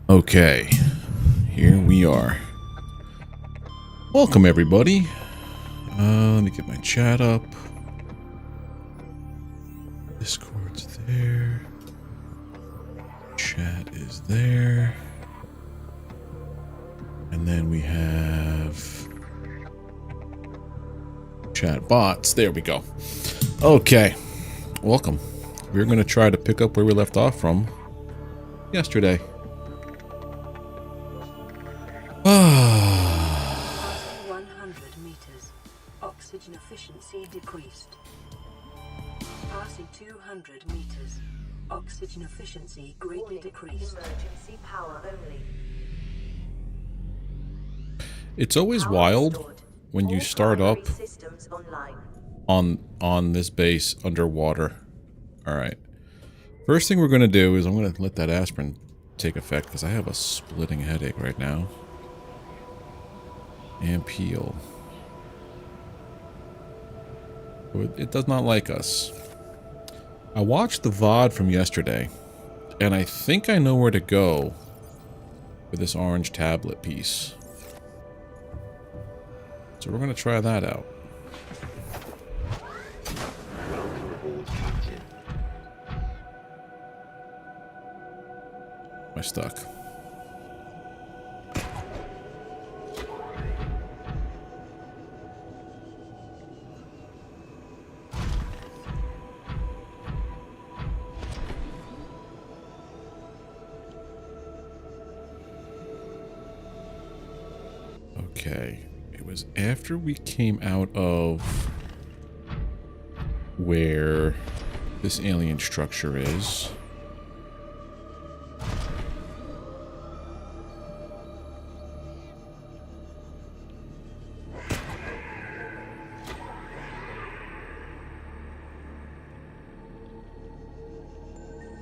Okay, here we are. Welcome everybody. Let me get my chat up. Discord's there. Chat is there. And then we have chat bots. There we go. Okay, welcome. We're going to try to pick up where we left off from yesterday. 100 meters. Oxygen efficiency decreased. Passing 200 meters. Oxygen efficiency greatly decreased. Emergency power only. It's always wild when you start up on this base underwater. All right. First thing we're going to do is I'm going to let that aspirin take effect because I have a splitting headache right now. And peel. It does not like us. I watched the VOD from yesterday, and I think I know where to go for this orange tablet piece. So we're going to try that out. Am I stuck? Okay, it was after we came out of where this alien structure is.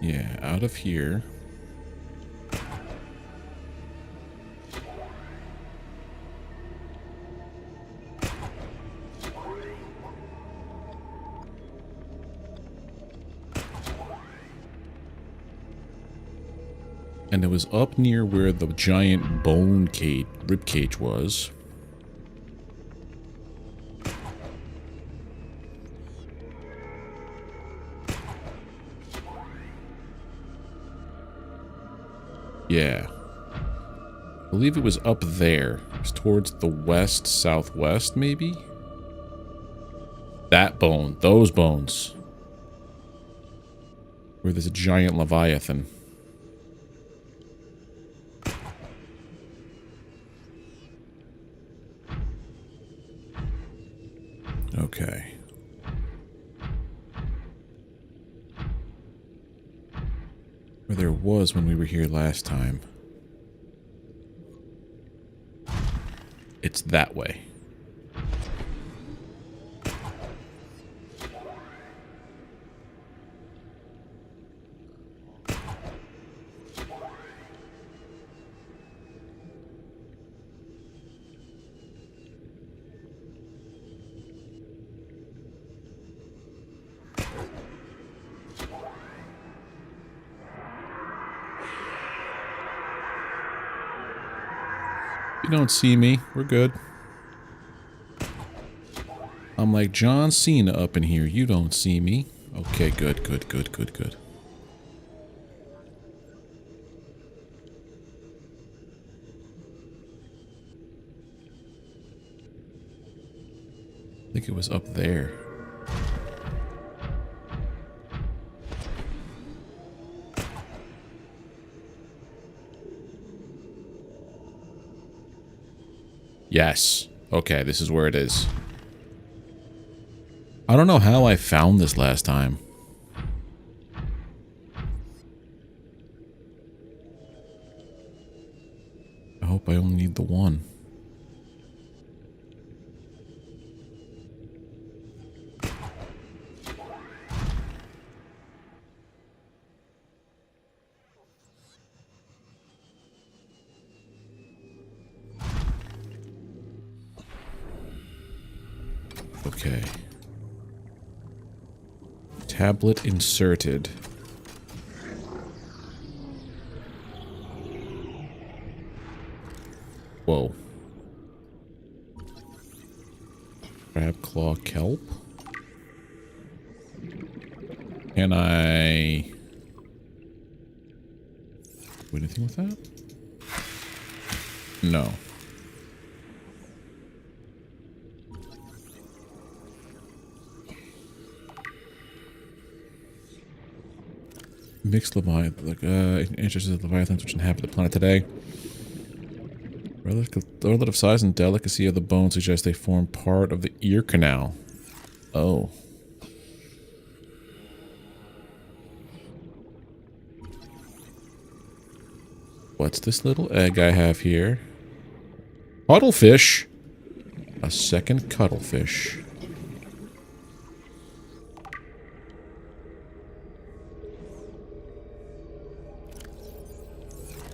Yeah, out of here. And it was up near where the giant bone cage, rib cage was. Yeah. I believe it was up there. It was towards the west, southwest, maybe? That bone. Those bones. Where there's a giant leviathan. Okay. Where there was when we were here last time. It's that way. You don't see me. We're good. I'm like John Cena up in here. You don't see me. Okay, good, good, good, good, good. I think it was up there. Yes. Okay, this is where it is. I don't know how I found this last time. I hope I only need the one. Okay. Tablet inserted. Whoa. Crab claw kelp. Can I do anything with that? No. Mixed Leviathan, interested in Leviathans which inhabit the planet today. Relative size and delicacy of the bones suggest they form part of the ear canal. Oh. What's this little egg I have here? Cuttlefish! A second cuttlefish.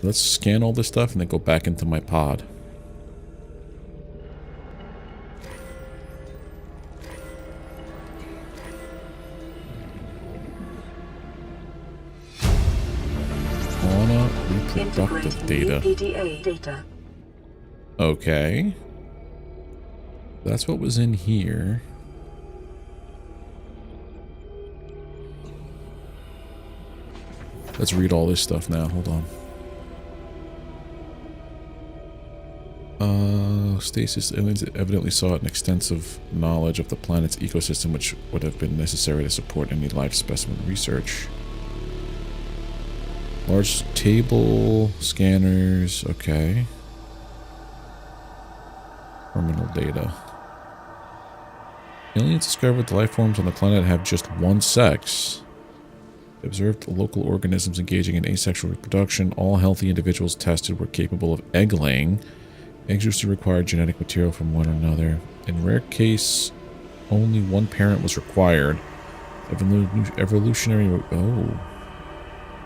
Let's scan all this stuff and then go back into my pod. Fauna reproductive data. Okay. That's what was in here. Let's read all this stuff now. Hold on. Stasis aliens evidently sought an extensive knowledge of the planet's ecosystem, which would have been necessary to support any life specimen research. Large table, scanners, okay. Terminal data. Aliens discovered the life forms on the planet have just one sex. They observed local organisms engaging in asexual reproduction. All healthy individuals tested were capable of egg laying. Eggs used to require genetic material from one another. In rare case, only one parent was required. Evolutionary... Oh.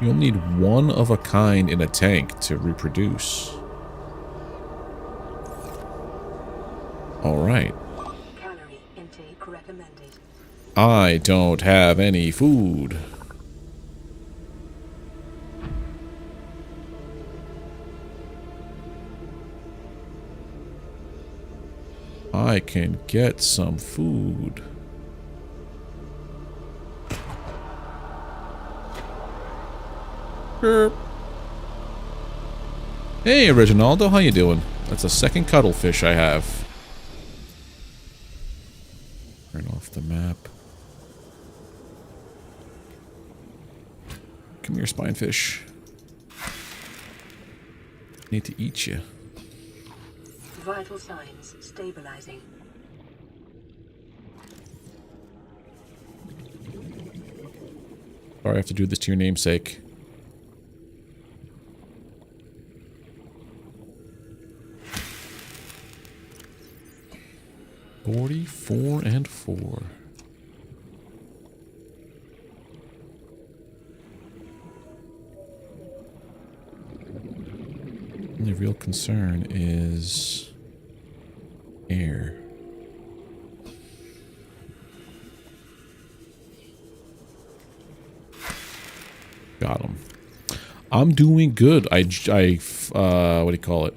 You'll need one of a kind in a tank to reproduce. Alright. Calorie intake recommended. I don't have any food. I can get some food. Herp. Hey, Reginaldo, how you doing? That's a second cuttlefish I have. Turn off the map. Come here, spinefish. Need to eat you. Vital signs stabilizing. Sorry, I have to do this to your namesake. $44 and $4. The real concern is air. Got him. I'm doing good. what do you call it?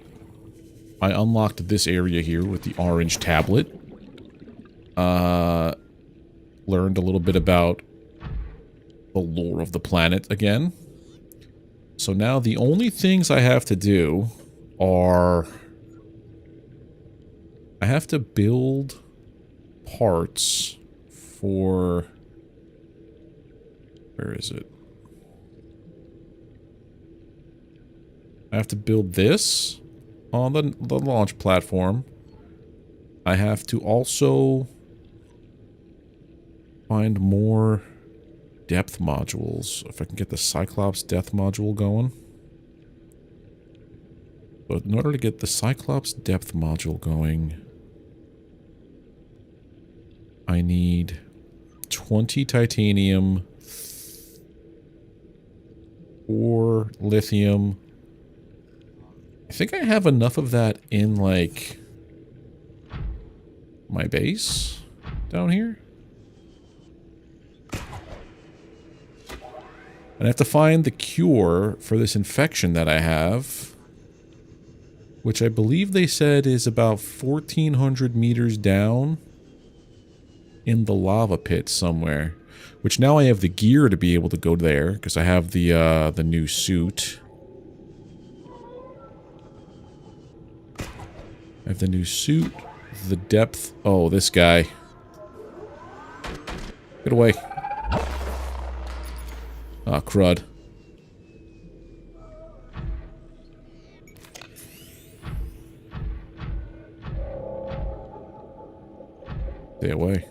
I unlocked this area here with the orange tablet. Learned a little bit about the lore of the planet again. So now the only things I have to do are... I have to build parts for... Where is it? I have to build this on the launch platform. I have to also find more depth modules. If I can get the Cyclops depth module going. But in order to get the Cyclops depth module going, I need 20 titanium, 4 lithium. I think I have enough of that in, like, my base down here. And I have to find the cure for this infection that I have. which I believe they said is about 1,400 meters down in the lava pit somewhere. Which now I have the gear to be able to go there, because I have the new suit. I have the new suit, the depth. Oh, this guy. Get away. Ah, crud. Stay away.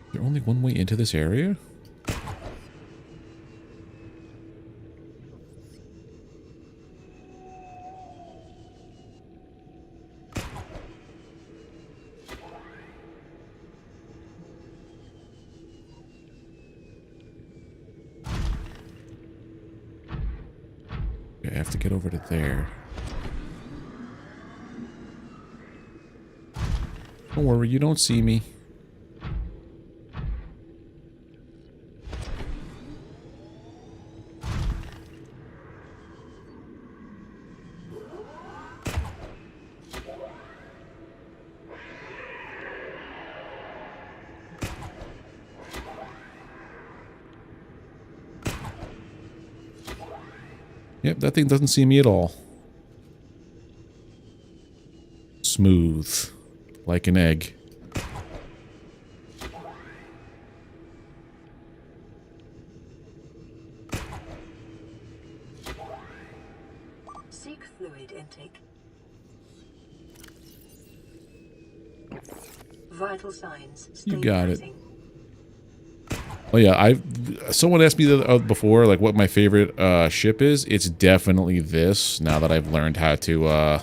Is there only one way into this area? I have to get over to there. Don't worry, you don't see me. Yep, that thing doesn't see me at all. Smooth. Like an egg. Seek fluid intake. Vital signs You got it. stabilizing. Oh yeah, someone asked me before, like, what my favorite ship is. It's definitely this, now that I've learned how to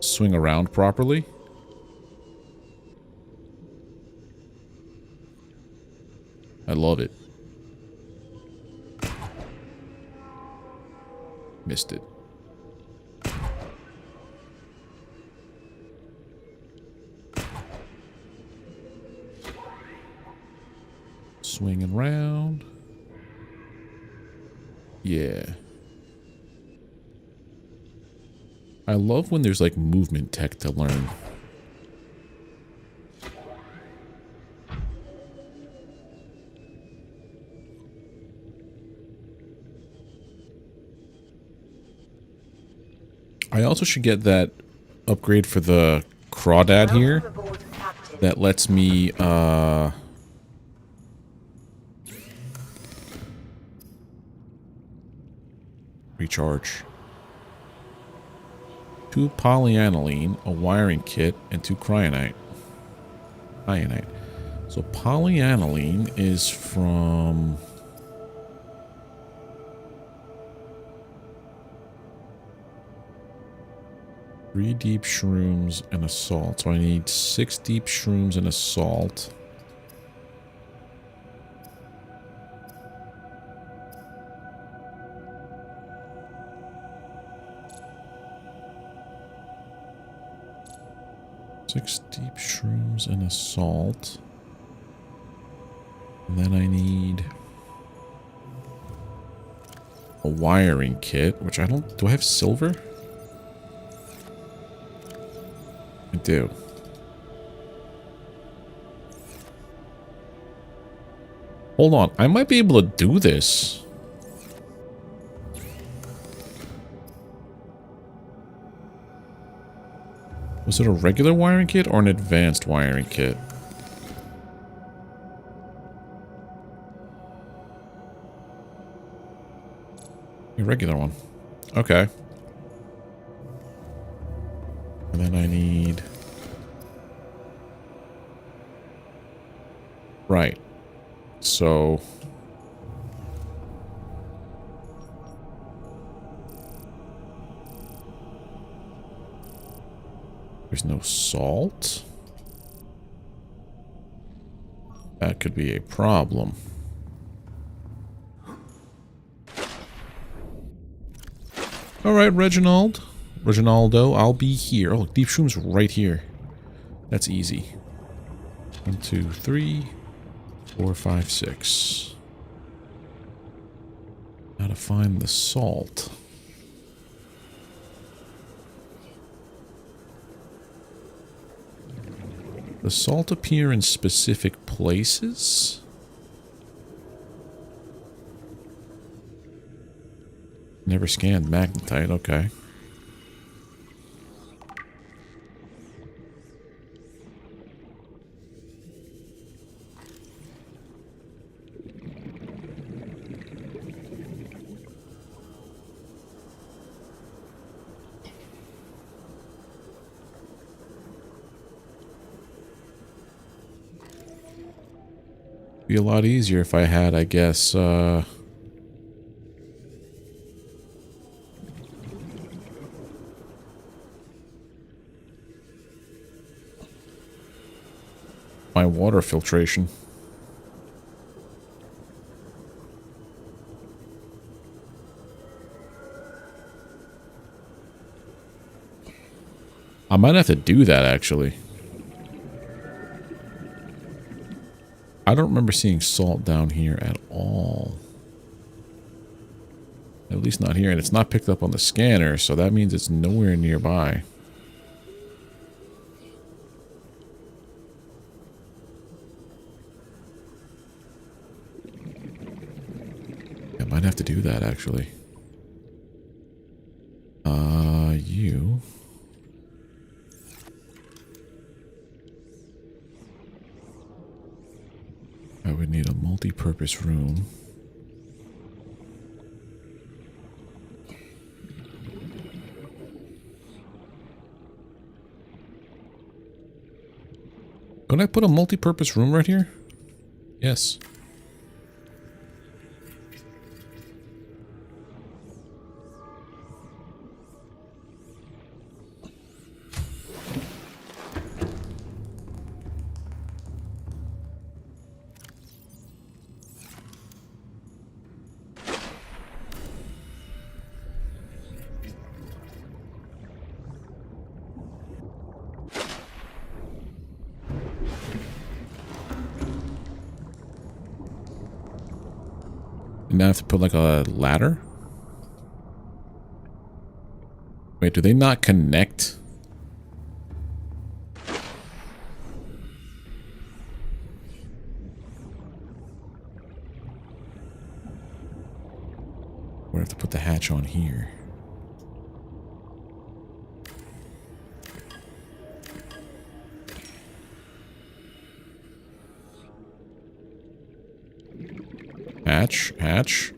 swing around properly. I love it. Missed it. Swinging around. Yeah. I love when there's like movement tech to learn. I also should get that upgrade for the crawdad here that lets me recharge. 2 polyaniline, a wiring kit, and 2 cyanite. So polyaniline is from... Three deep shrooms and a salt. So I need 6 deep shrooms and a salt. Six deep shrooms and a salt. And then I need a wiring kit, which I don't... Do I have silver? I do. Hold on. I might be able to do this. Was it a regular wiring kit or an advanced wiring kit? A regular one. Okay. And then I need... Right. So... There's no salt? That could be a problem. Alright, Reginaldo, I'll be here. Oh, look, deep shroom's right here. That's easy. 1, 2, 3. 4, 5, 6. How to find the salt. The salt appear in specific places? Never scanned magnetite, okay. Be a lot easier if I had, I guess, my water filtration. I might have to do that, actually. I don't remember seeing salt down here at all. At least not here, and it's not picked up on the scanner, so that means it's nowhere nearby. I might have to do that, actually. You... I would need a multi-purpose room. Can I put a multi-purpose room right here? Yes. Now I have to put like a ladder? Wait, do they not connect? We have to put the hatch on here. Hatch.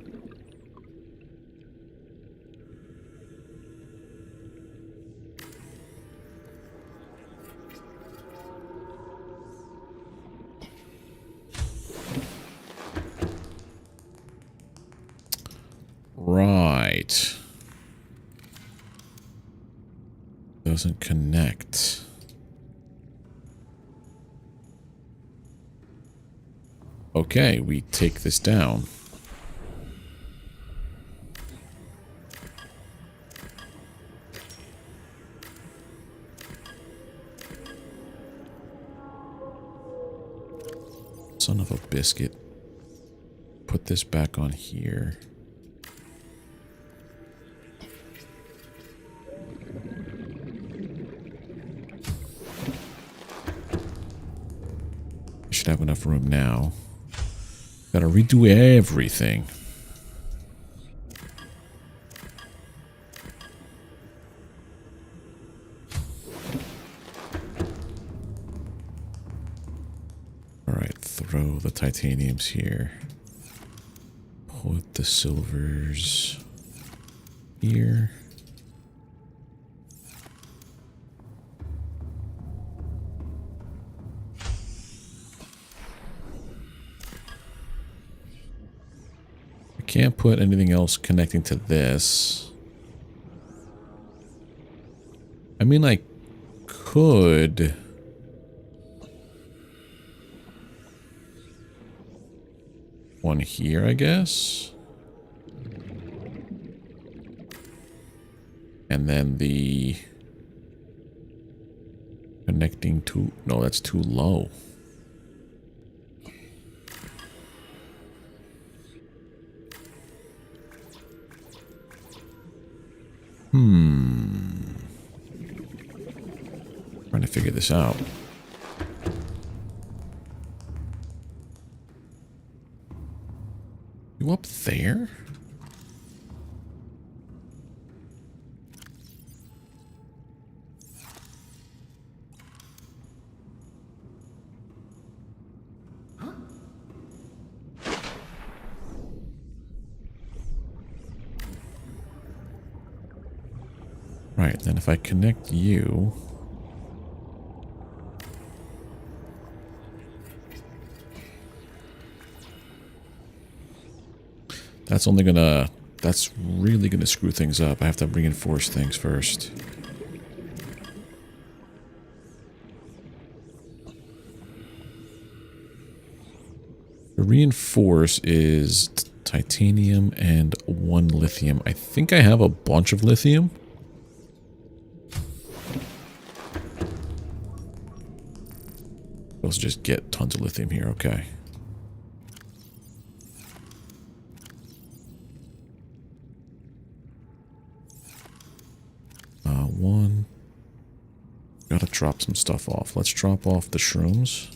Right. Doesn't connect. Okay, we take this down. Son of a biscuit. Put this back on here. Should have enough room now. Gotta redo everything. Alright, throw the titaniums here. Put the silvers here. Can't put anything else connecting to this. I mean, I could. One here, I guess. And then the connecting to... No, that's too low. Trying to figure this out. You up there? Right, then if I connect you... That's only gonna... That's really gonna screw things up. I have to reinforce things first. The reinforce is titanium and 1 lithium. I think I have a bunch of lithium. Let's just get tons of lithium here, okay. One. Gotta drop some stuff off. Let's drop off the shrooms.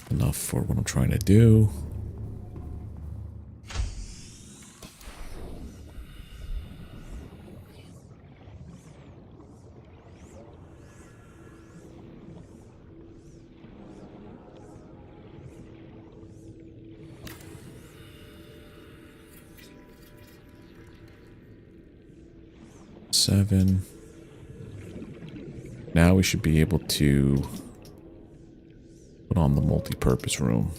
Enough for what I'm trying to do. Seven. Now we should be able to put on the multi-purpose room.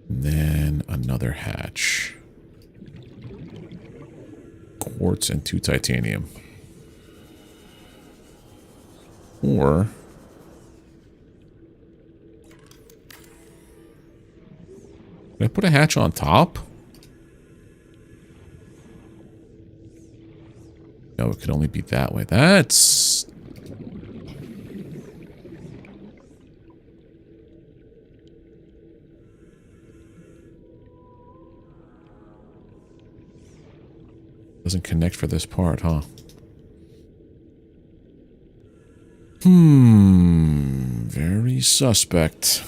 And then another hatch. Quartz and 2 titanium. Or... Did I put a hatch on top? No, it could only be that way. That's... Doesn't connect for this part, huh? Very suspect.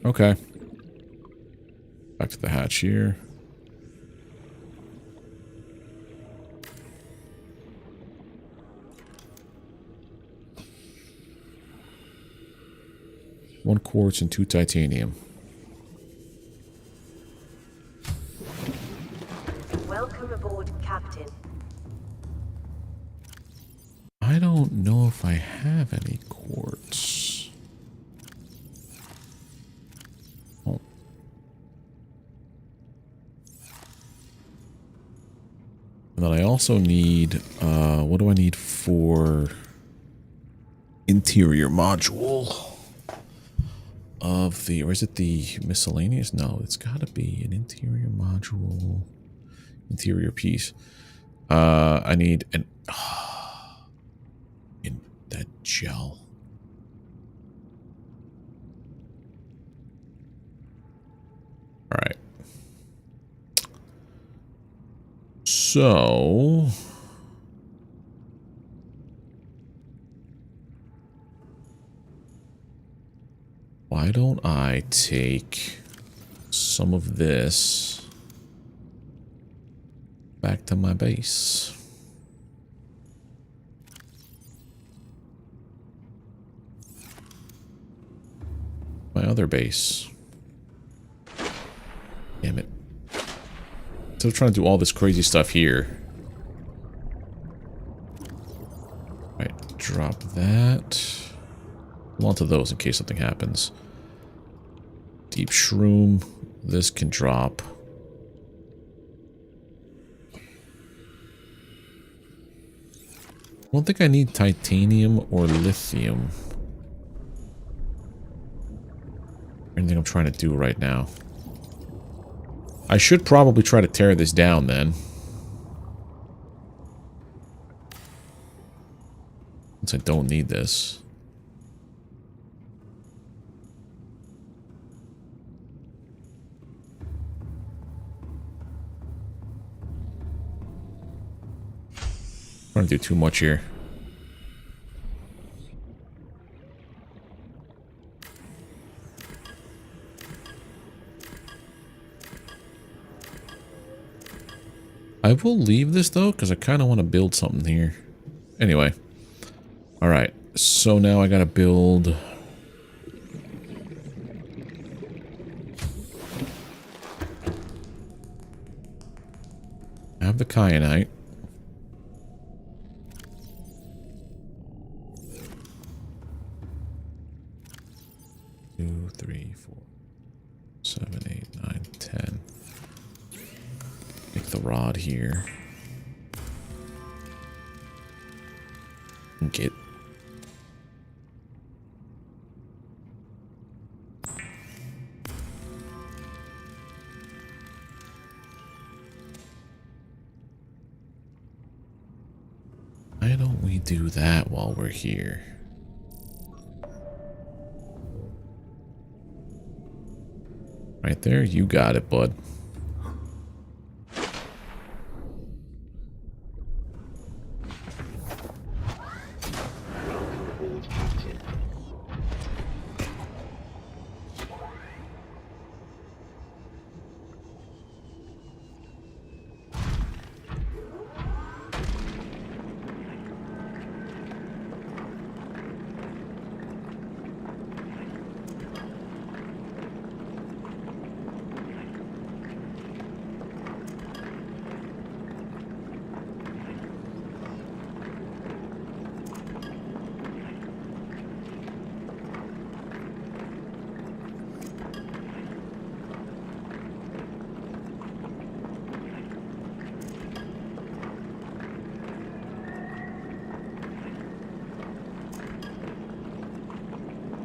Okay. Back to the hatch here. One quartz and 2 titanium. Welcome aboard, Captain. I don't know if I have any quartz. Oh. And then I also need, what do I need for interior module of the, or is it the miscellaneous? No, it's gotta be an interior module, interior piece. I need an, in that gel. All right. So, why don't I take some of this back to my base? My other base. Damn it. So I'm trying to do all this crazy stuff here. Right, drop that. Hold on to those in case something happens. Deep shroom. This can drop. I don't think I need titanium or lithium. Anything I'm trying to do right now. I should probably try to tear this down then. Since I don't need this. I don't do too much here. I will leave this though, because I kind of want to build something here. Anyway. Alright, so now I gotta build... I have the kyanite. Two, three, 4, 7, 8, 9, 10. Make the rod here. Get. Why don't we do that while we're here? Right there, you got it, bud.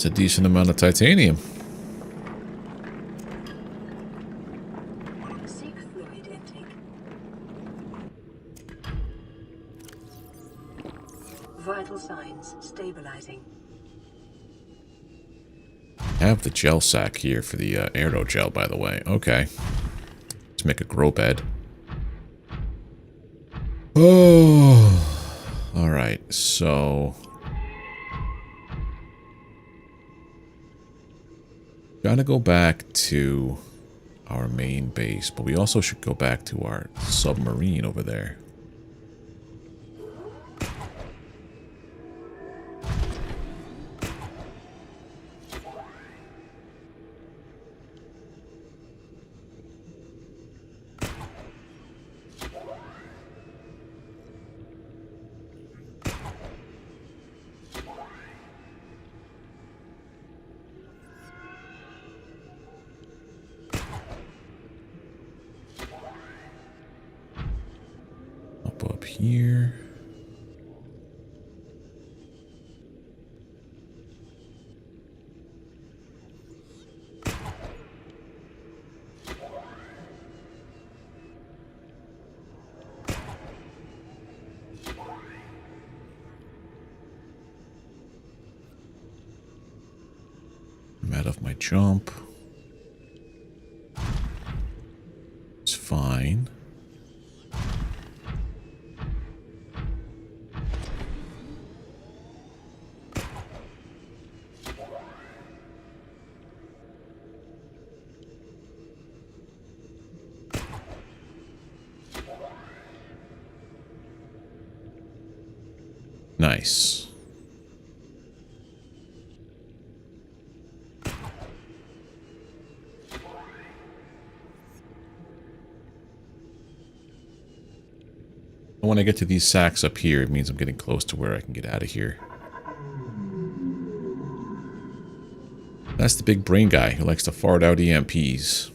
It's a decent amount of titanium. Seek fluid intake. Vital signs stabilizing. I have the gel sack here for the aerogel, by the way. Okay. Let's make a grow bed. Oh. Alright, so... Gotta go back to our main base, but we also should go back to our submarine over there. Up here. I'm out of my jump. It's fine. Nice. When I get to these sacks up here, it means I'm getting close to where I can get out of here. That's the big brain guy who likes to fart out EMPs.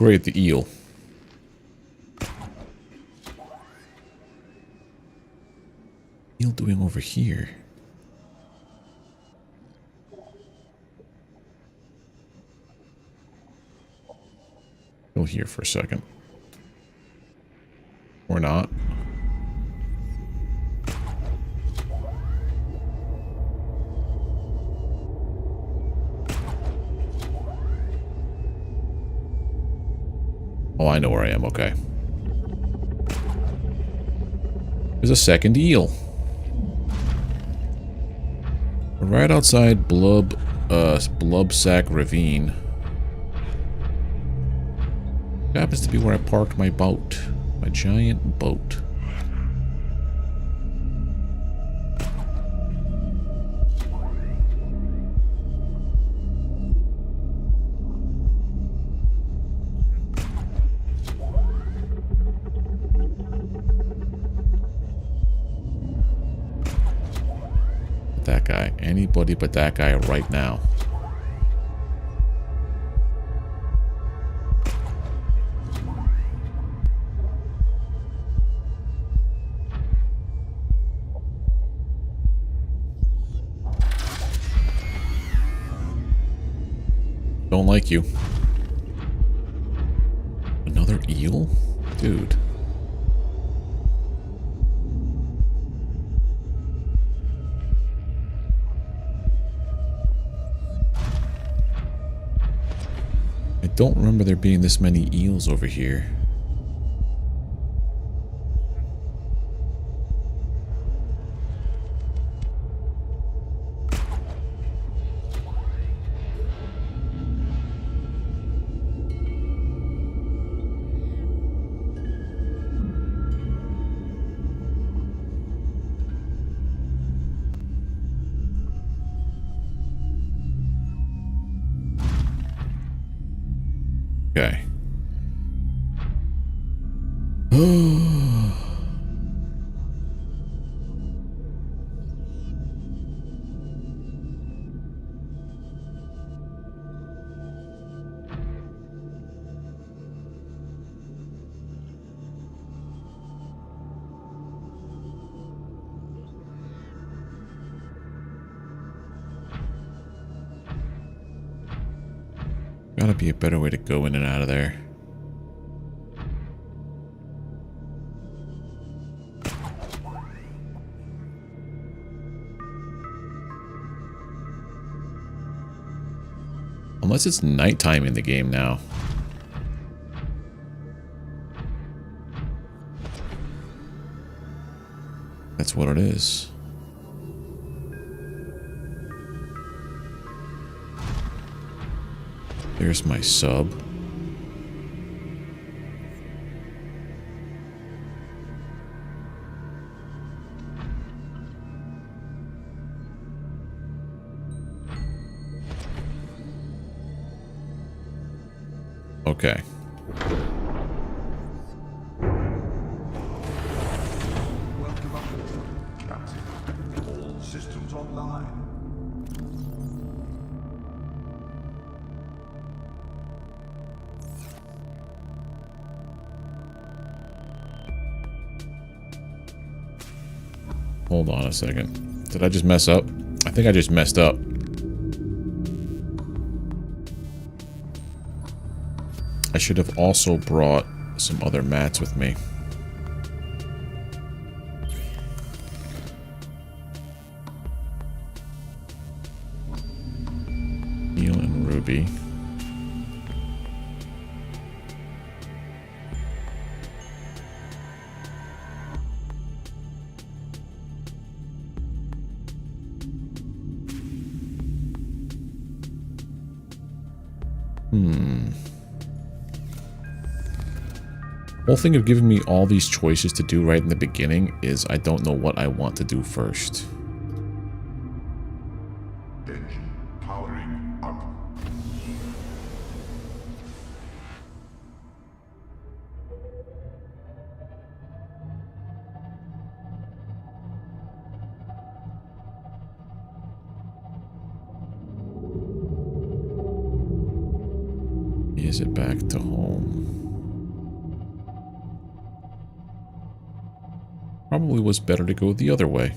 great, the eel. Eel doing over here? Go here for a second. Or not. Oh, I know where I am. Okay. There's a second eel. We're right outside Blubsack Ravine. Happens to be where I parked my boat. My giant boat. That guy. Anybody but that guy right now. Don't like you. Another eel? Dude. I don't remember there being this many eels over here. Okay. Gotta be a better way to go in and out of there. Unless it's nighttime in the game now. That's what it is. There's my sub. Okay. Welcome up, Captain. All systems online. Hold on a second. Did I just mess up? I think I just messed up. I should have also brought some other mats with me. Neil and Ruby. Whole thing of giving me all these choices to do right in the beginning is I don't know what I want to do first. Engine powering up. is it back to home? Probably was better to go the other way.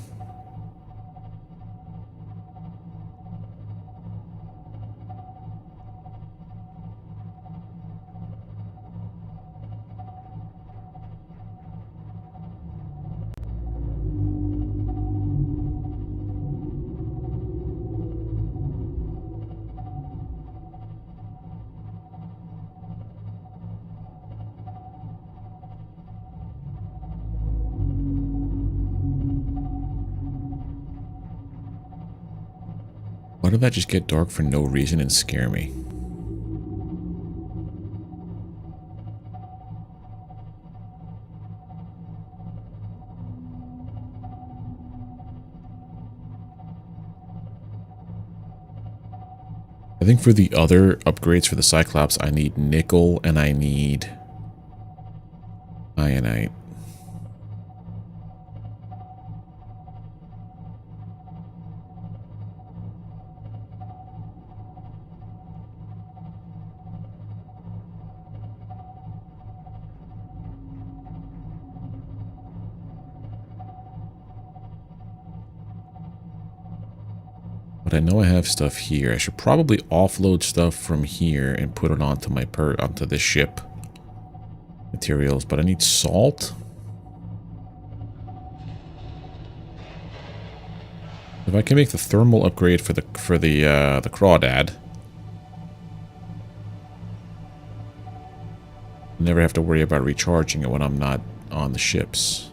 Why did that just get dark for no reason and scare me? I think for the other upgrades for the Cyclops, I need nickel and I need ionite. But I know I have stuff here. I should probably offload stuff from here and put it onto my onto this ship. Materials, but I need salt. If I can make the thermal upgrade for the crawdad, I never have to worry about recharging it when I'm not on the ships.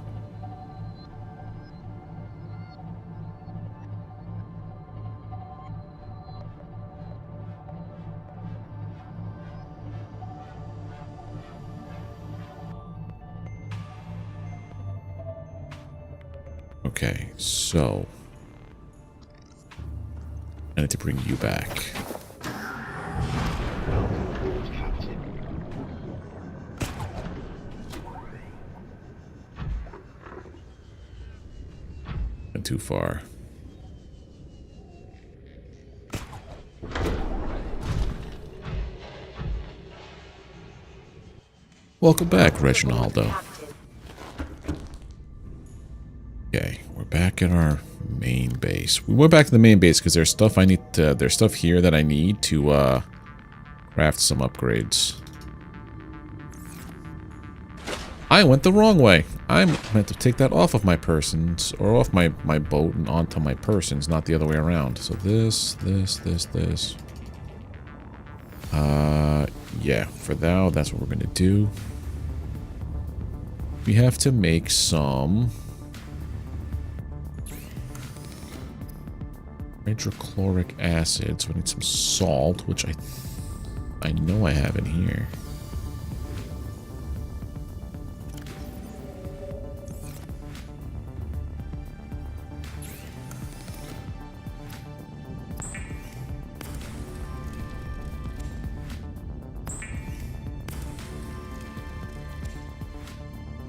Okay, so I need to bring you back. Went too far. Welcome back, Reginaldo. Okay, we're back at our main base. We went back to the main base because there's stuff I need to, there's stuff here that I need to craft some upgrades. I went the wrong way. I meant to take that off of my persons, or off my boat and onto my persons, not the other way around. So this. Yeah, for now, that's what we're gonna do. We have to make some hydrochloric acid, so we need some salt, which I know I have in here.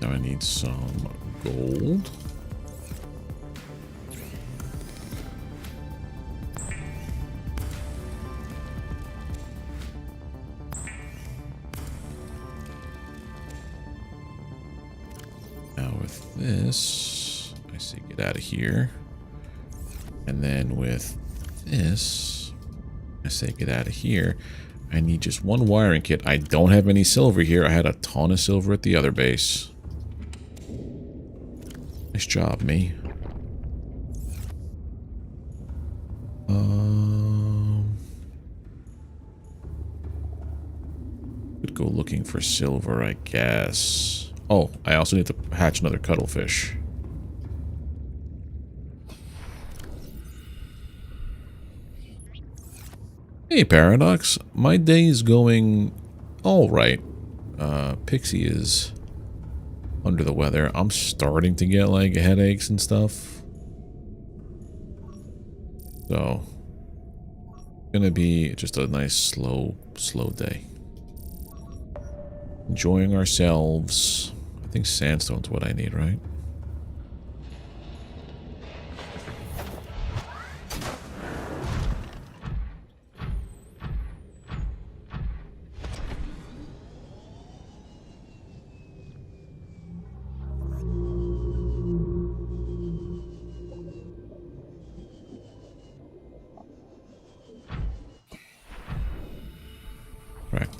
Now I need some gold. This, I say get out of here. And then with this, I say get out of here. I need just one wiring kit. I don't have any silver here. I had a ton of silver at the other base. Nice job, me. Could go looking for silver, I guess. Oh, I also need to hatch another cuttlefish. Hey, Paradox. My day is going all right. Pixie is under the weather. I'm starting to get, like, headaches and stuff. So, gonna be just a nice, slow day. Enjoying ourselves. I think sandstone's what I need, right?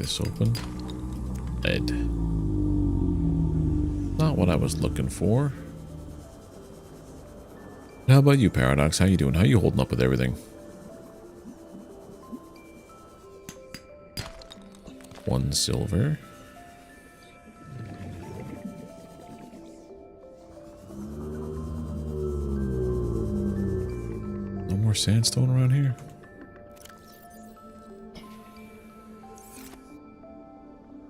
this open. Lead. Not what I was looking for. How about you, Paradox? How you doing? How you holding up with everything? One silver. No more sandstone around here?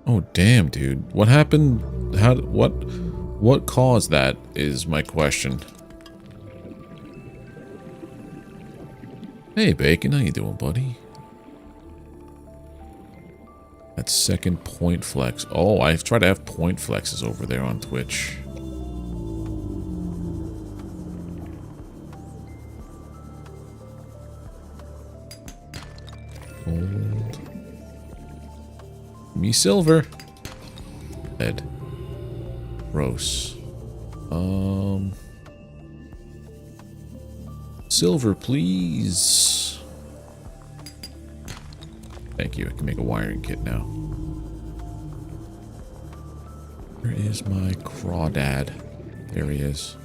Oh, damn, dude. What happened? What caused that is my question. Hey, Bacon. How you doing, buddy? That second point flex. Oh, I've tried to have point flexes over there on Twitch. Gold. Me silver. Lead. Gross. Silver, please. Thank you. I can make a wiring kit now. Where is my crawdad? There he is.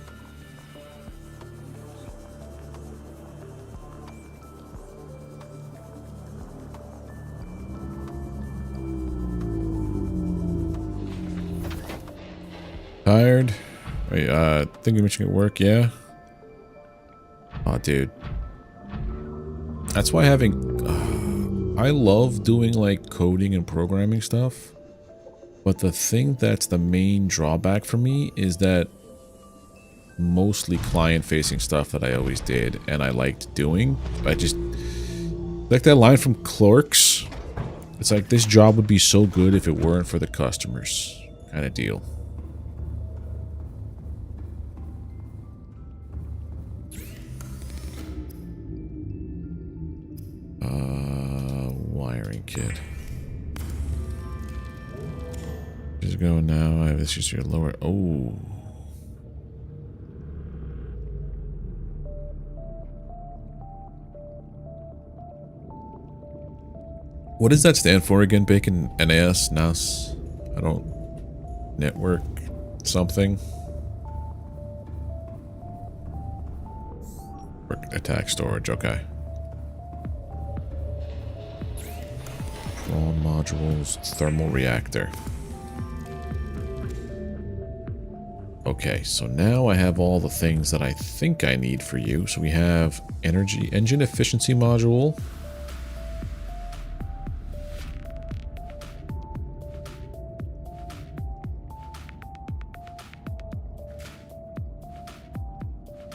Tired? Wait, think you're mentioning at work, yeah? Oh, dude. That's why having... I love doing, like, coding and programming stuff. But the thing that's the main drawback for me is that mostly client-facing stuff that I always did and I liked doing. I just... Like that line from Clerks. It's like, this job would be so good if it weren't for the customers. Kind of deal. Wiring kit. Just go now. I have this just your lower. Oh. What does that stand for again, Bacon? NAS? NAS? I don't... Network... something? Attack storage, okay. Prawn modules, thermal reactor. Okay, so now I have all the things that I think I need for you. So we have energy, engine efficiency module.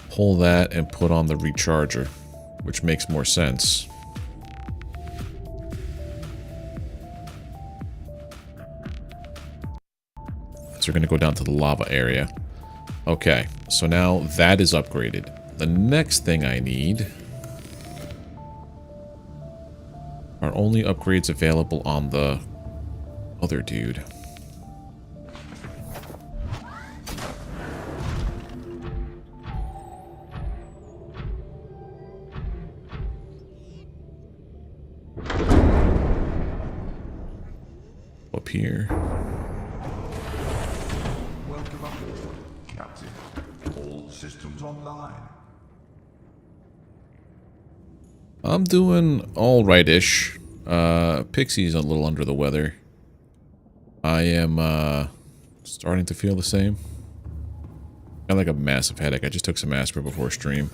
Pull that and put on the recharger, which makes more sense. So we're going to go down to the lava area. Okay, so now that is upgraded. The next thing I need are only upgrades available on the other dude. Up here. Welcome aboard, Captain. All systems online. I'm doing alright-ish. Pixie's a little under the weather. I am starting to feel the same. I got like a massive headache. I just took some aspirin before stream.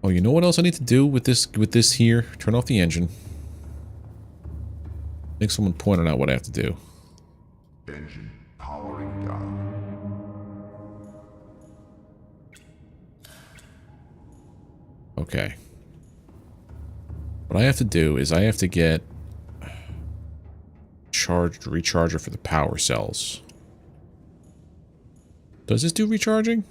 Oh, you know what else I need to do with this here? Turn off the engine. I think someone pointed out what I have to do. Engine powering down. Okay. What I have to do is I have to get recharger for the power cells. Does this do recharging?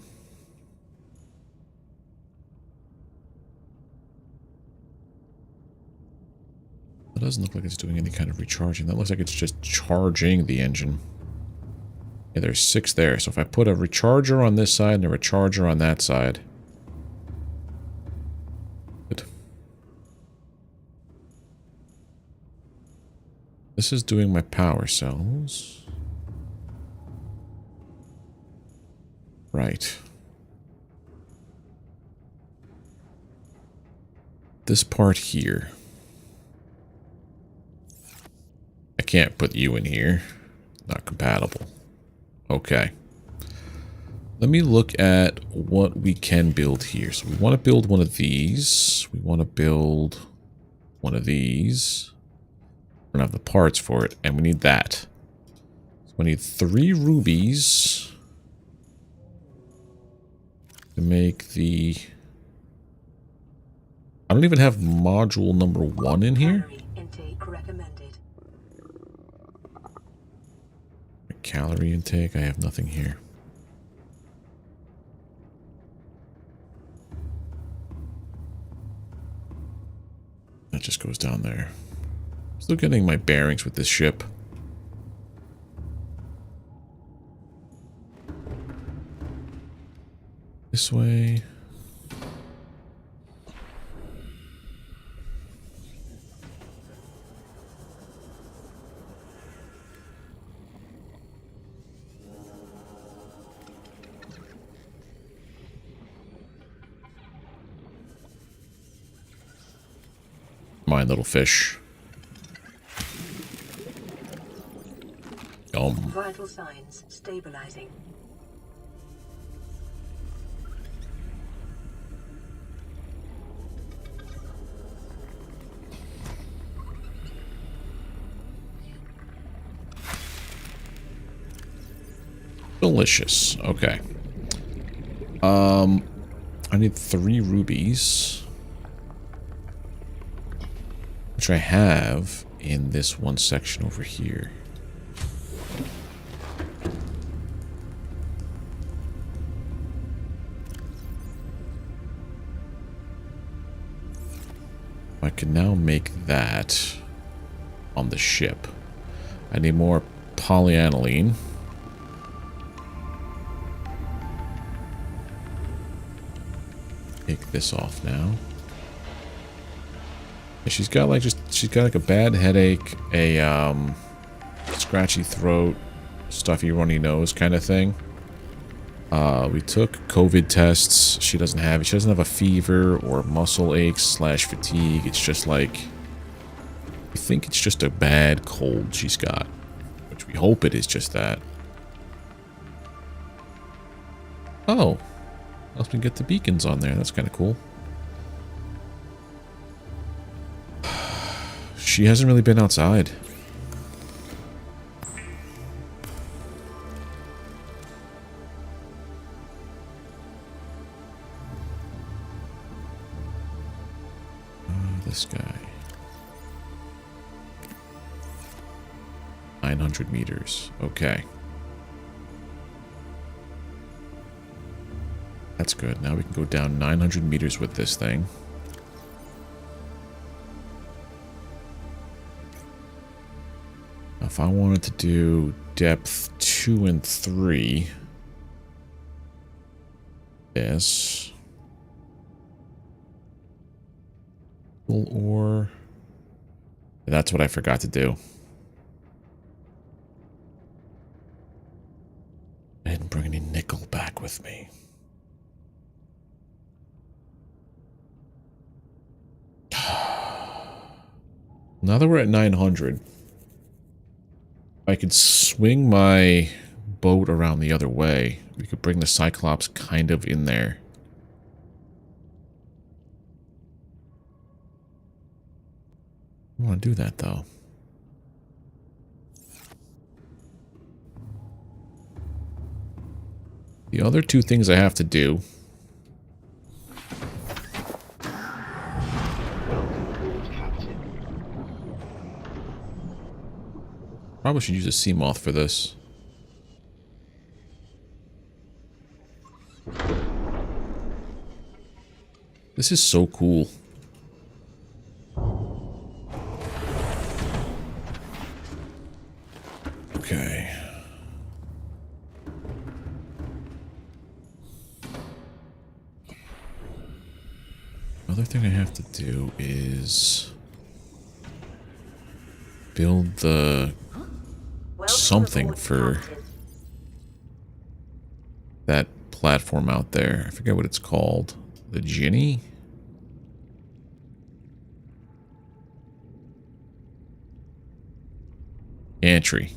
It doesn't look like it's doing any kind of recharging. That looks like it's just charging the engine. Yeah, there's 6 there. So if I put a recharger on this side and a recharger on that side. Good. This is doing my power cells. Right. This part here. I can't put you in here. Not compatible. Okay. Let me look at what we can build here. So we want to build one of these. We want to build one of these. We don't have the parts for it, and we need that. So we need 3 rubies to make the... I don't even have module number 1 in here. Calorie intake recommended. Calorie intake, I have nothing here. That just goes down there. Still getting my bearings with this ship. This way. My little fish. Yum. Vital signs stabilizing. Delicious. Okay. I need 3 rubies. Which I have in this one section over here. I can now make that on the ship. I need more polyaniline. Take this off now. She's got like a bad headache, a scratchy throat, stuffy runny nose kind of thing. We took COVID tests. She doesn't have a fever or muscle aches / fatigue. It's just like, we think it's just a bad cold she's got, which we hope it is just that. Oh, helps me get the beacons on there. That's kind of cool. She hasn't really been outside. This guy. 900 meters. Okay. That's good. Now we can go down 900 meters with this thing. If I wanted to do depth 2 and 3, this, or that's what I forgot to do. I didn't bring any nickel back with me. Now that we're at 900, I could swing my boat around the other way. We could bring the Cyclops kind of in there. I want to do that, though. The other 2 things I have to do... Probably should use a sea moth for this. This is so cool. Okay. Another thing I have to do is... build the Welcome something aboard, for Captain. that platform out there. I forget what it's called. The Ginny? Gantry.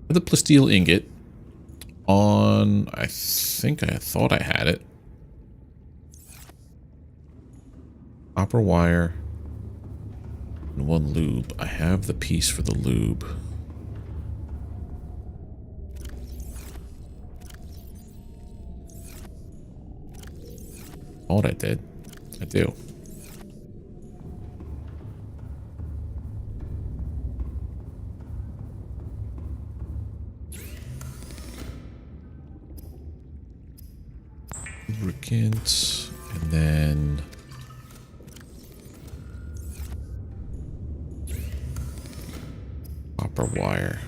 The plasteel ingot on, I thought I had it. Copper wire and 1 lube. I have the piece for the lube. Thought I did. I do. Lubricant, and then copper wire.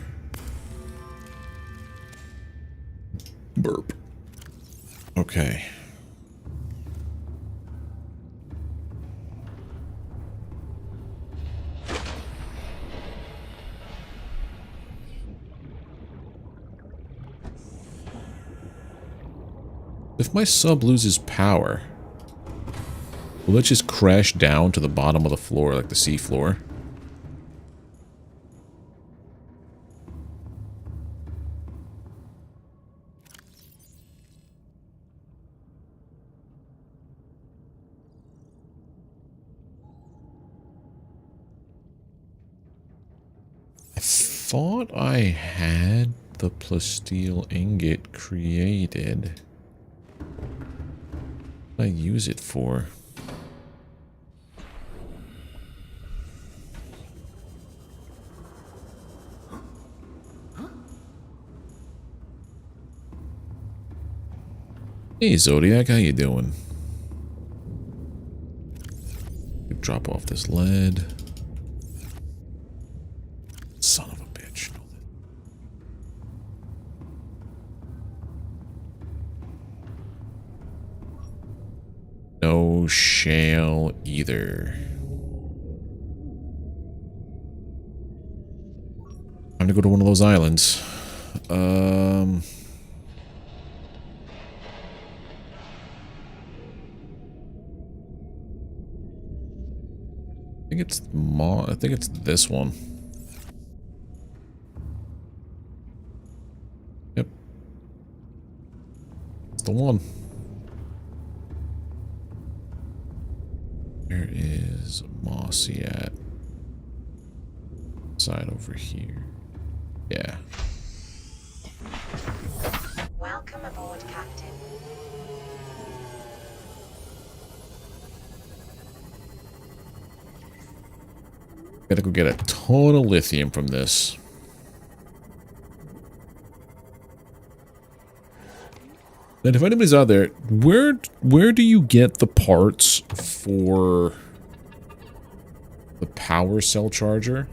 Burp. Okay. If my sub loses power, will it just crash down to the bottom of the floor, like the sea floor? I thought I had the plasteel ingot created. What did I use it for? Hey Zodiac, how you doing? Drop off this lead. Son of a bitch. No shale either. Time to go to one of those islands. I think it's this one. Yep. It's the one. Where is Mossy at? Side over here. Yeah. Welcome aboard, Captain. Gotta go get a ton of lithium from this. And if anybody's out there, where do you get the parts for the power cell charger?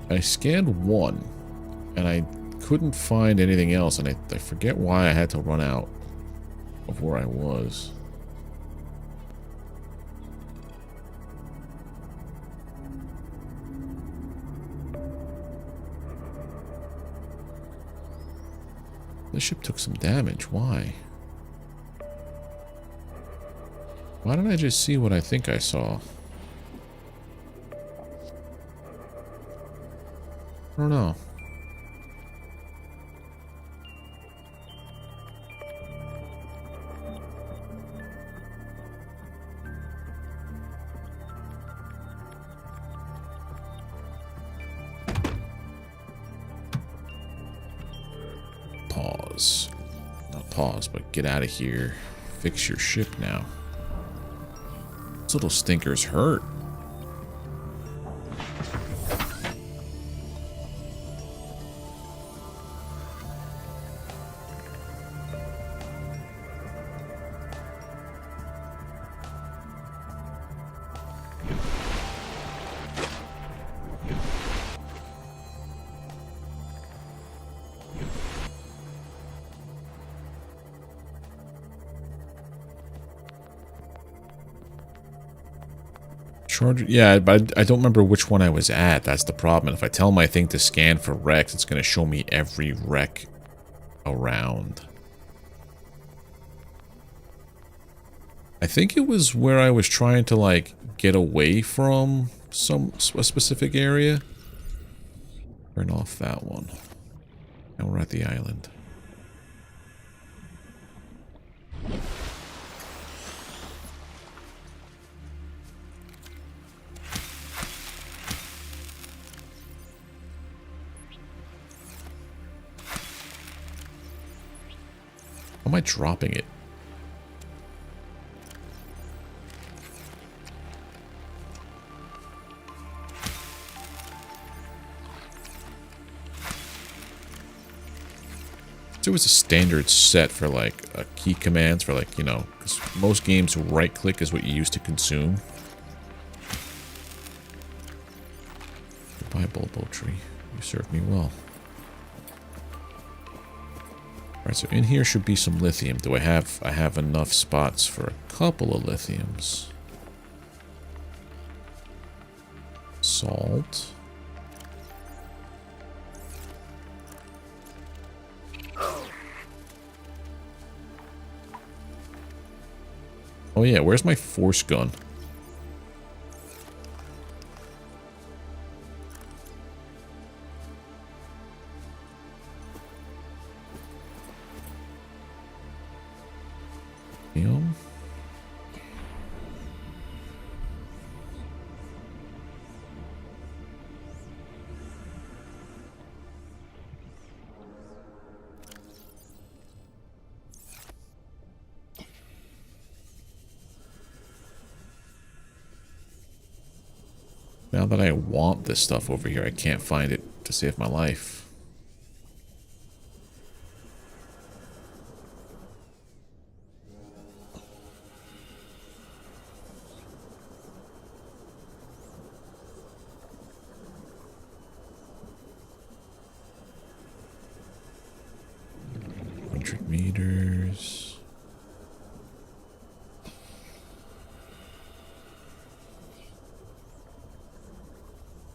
I scanned one, and I couldn't find anything else, and I forget why I had to run out of where I was. This ship took some damage. Why? Why didn't I just see what I think I saw? I don't know. Pause. Not pause, but get out of here. Fix your ship now. Those little stinkers hurt. Charger? Yeah, but I don't remember which one I was at. That's the problem. And if I tell my thing to scan for wrecks, it's going to show me every wreck around. I think it was where I was trying to, like, get away from a specific area. Turn off that one. Now we're at the island. How am I dropping it? There was a standard set for like key commands for like, you know, 'cause most games right click is what you use to consume. Goodbye, bulbo tree. You served me well. Alright, so in here should be some lithium. Do I have enough spots for a couple of lithiums? Salt. Oh yeah, where's my force gun? Damn. Now that I want this stuff over here, I can't find it to save my life. Meters.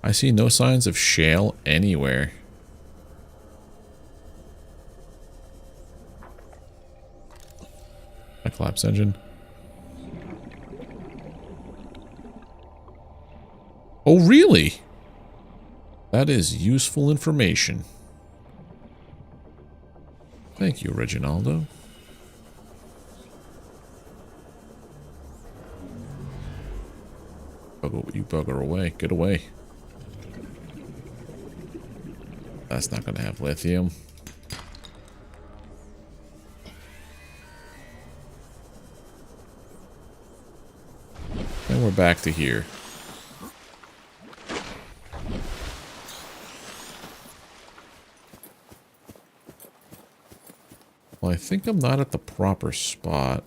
I see no signs of shale anywhere. My collapse engine. Oh, really? That is useful information. Thank you, Reginaldo. You bugger away. Get away. That's not going to have lithium. And we're back to here. Well, I think I'm not at the proper spot.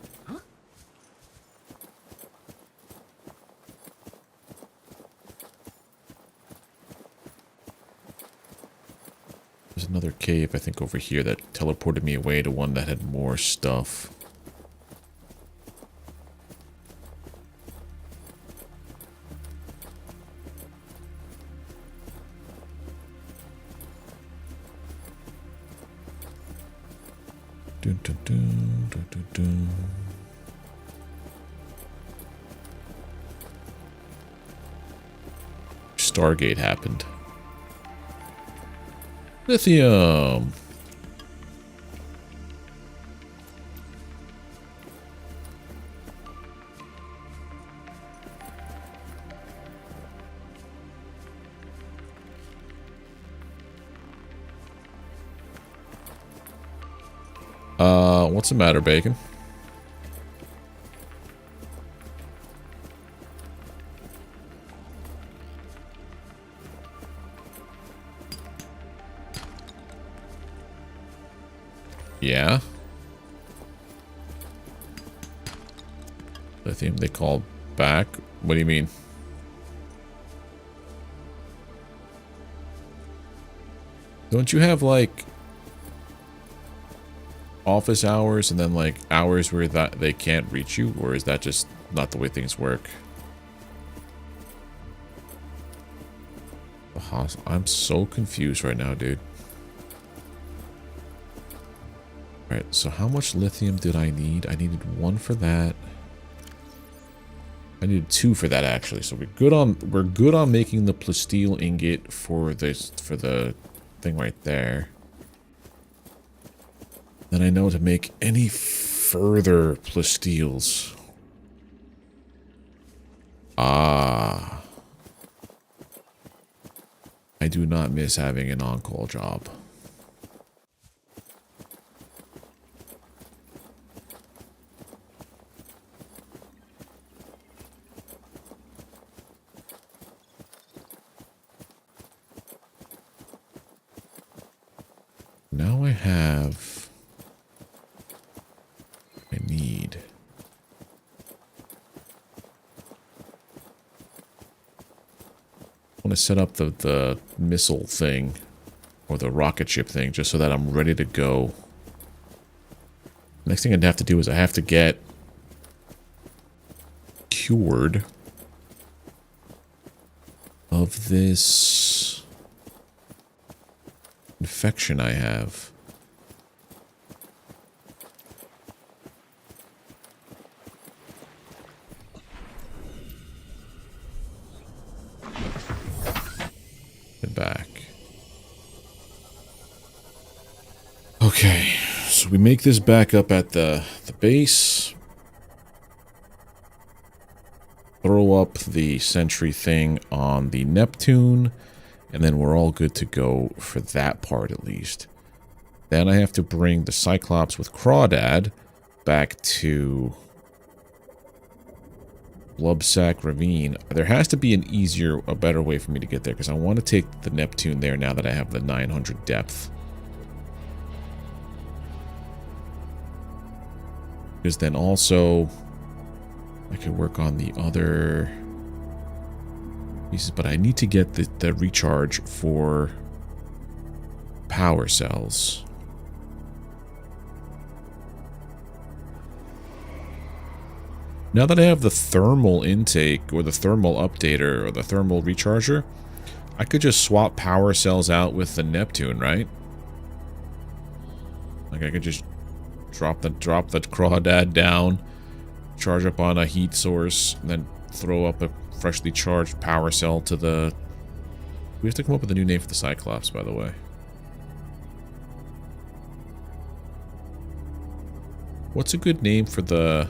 There's another cave, I think, over here that teleported me away to one that had more stuff. Dun, dun, dun, dun, dun, dun. Stargate happened. Lithium. What's the matter, Bacon? Yeah. Lithium they called back? What do you mean? Don't you have like office hours and then like hours where that they can't reach you, or is that just not the way things work? possible? I'm so confused right now, dude. Alright, so how much lithium did I need? I needed 1 for that. I needed 2 for that, actually. So we're good on making the plasteel ingot for the thing right there. Then I know to make any further plasteels. Ah. I do not miss having an on-call job. Now I have... I need... I want to set up the missile thing, or the rocket ship thing, just so that I'm ready to go. Next thing I'd have to do is I have to get cured of this infection I have. Back. Okay, so we make this back up at the base. Throw up the sentry thing on the Neptune, and then we're all good to go for that part at least. Then I have to bring the Cyclops with Crawdad back to Blubsack Ravine. There has to be a better way for me to get there, because I want to take the Neptune there now that I have the 900 depth. Because then also, I can work on the other pieces, but I need to get the recharge for power cells. Now that I have the thermal intake, or the thermal updater, or the thermal recharger, I could just swap power cells out with the Neptune, right? Like I could just drop the Crawdad down, charge up on a heat source, and then throw up a freshly charged power cell to the... We have to come up with a new name for the Cyclops, by the way. What's a good name for the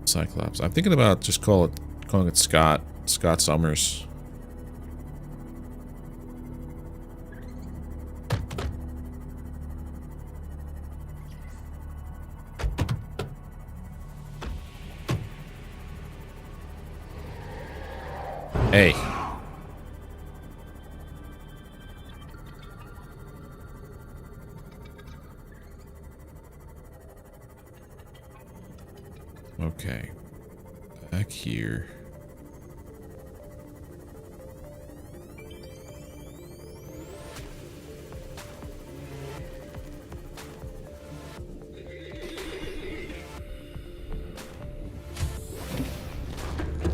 Cyclops? I'm thinking about just calling it Scott Summers. Hey. Okay. Back here.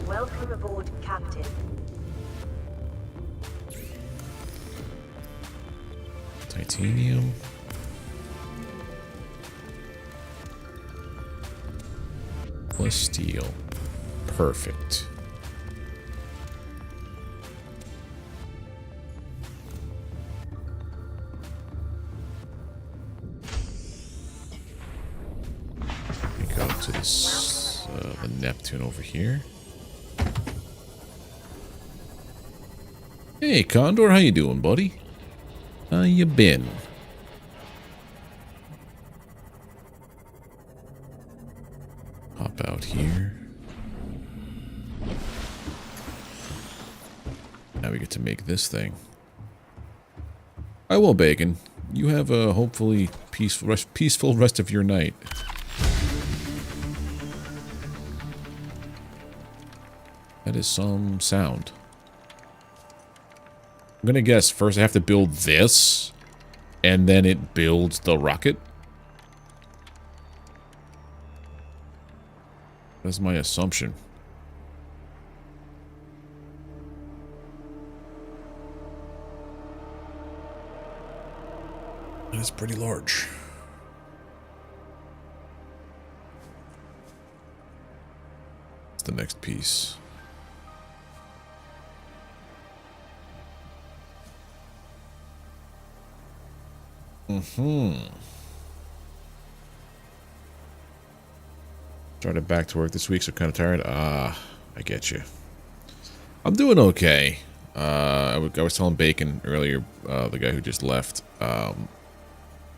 Welcome aboard, Captain. Titanium. Plus steel. Perfect. We go to this the Neptune over here. Hey Condor, how you doing, buddy? How you been? Hop out here. Now we get to make this thing. I will, Bacon. You have a hopefully peaceful rest of your night. That is some sound. I'm gonna guess first I have to build this, and then it builds the rocket. That's my assumption. is pretty large. What's the next piece? Started back to work this week, so kind of tired. I get you. I'm doing okay. I was telling Bacon earlier, the guy who just left, the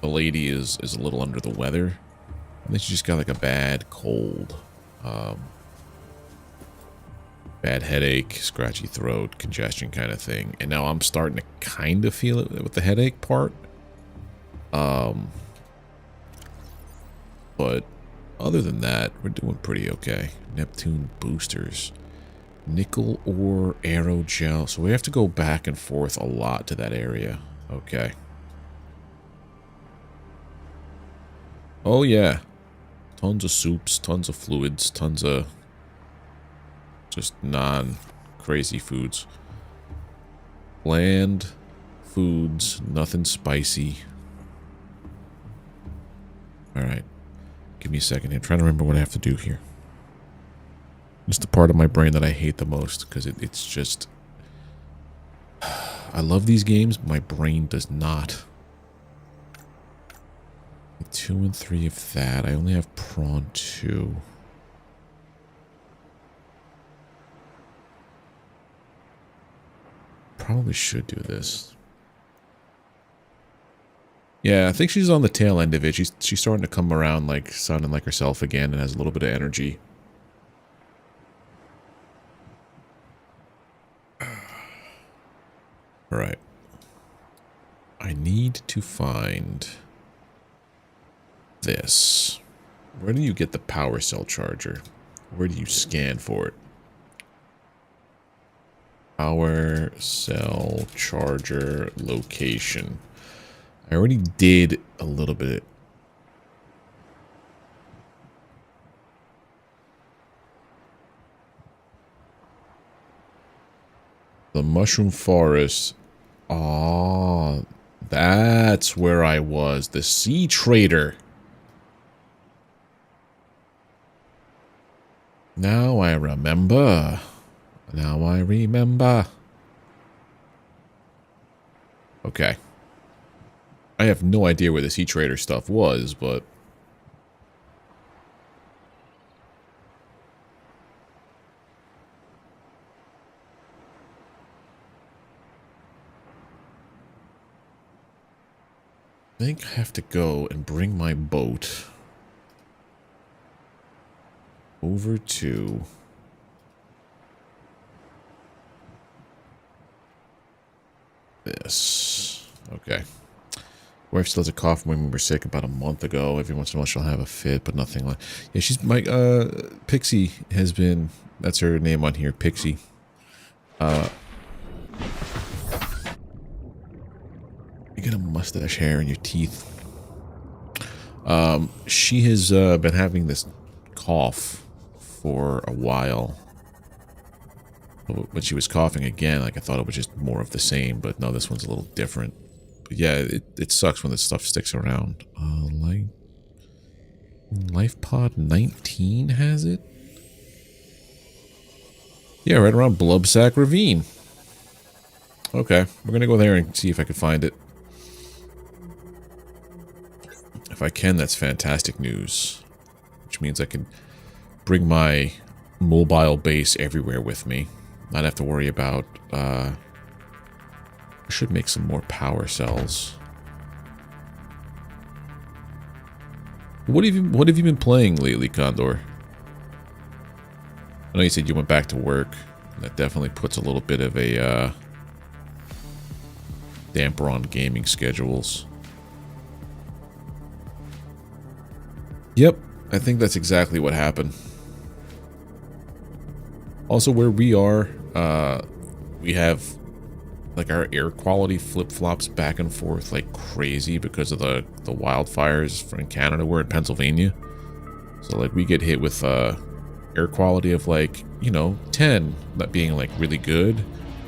lady is a little under the weather. I think she just got like a bad cold. Bad headache, scratchy throat, congestion kind of thing. And now I'm starting to kind of feel it with the headache part. But other than that, we're doing pretty okay. Neptune boosters. Nickel ore aerogel. So we have to go back and forth a lot to that area. Okay. Oh yeah. Tons of soups, tons of fluids, tons of just non-crazy foods. Bland foods, nothing spicy. Alright. Give me a second here. I'm trying to remember what I have to do here. It's the part of my brain that I hate the most, because it's just... I love these games, but my brain does not. 2 and 3 of that. I only have prawn 2. Probably should do this. Yeah, I think she's on the tail end of it. She's starting to come around, like, sounding like herself again and has a little bit of energy. Alright. I need to find this. Where do you get the power cell charger? Where do you scan for it? Power cell charger location. I already did a little bit. The mushroom forest. Oh, that's where I was. The sea trader. Now I remember. Now I remember. Okay. I have no idea where the sea trader stuff was, but... I think I have to go and bring my boat over to this. Okay. Wife still has a cough when we were sick about a month ago. Every once in a while she'll have a fit, but nothing like... Yeah, she's... My, Pixie has been... That's her name on here, Pixie. You get a mustache hair in your teeth. She has been having this cough for a while. When she was coughing again, like I thought it was just more of the same, but no, this one's a little different. But yeah, it sucks when this stuff sticks around. Life Pod 19 has it? Yeah, right around Blubsack Ravine. Okay, we're gonna go there and see if I can find it. If I can, that's fantastic news. Which means I can bring my mobile base everywhere with me. Not have to worry about, I should make some more power cells. What have you been playing lately, Condor? I know you said you went back to work. That definitely puts a little bit of a, damper on gaming schedules. Yep, I think that's exactly what happened. Also, where we are, we have like our air quality flip-flops back and forth like crazy because of the wildfires from Canada. We're in Pennsylvania, so like we get hit with air quality of like, you know, 10, that being like really good,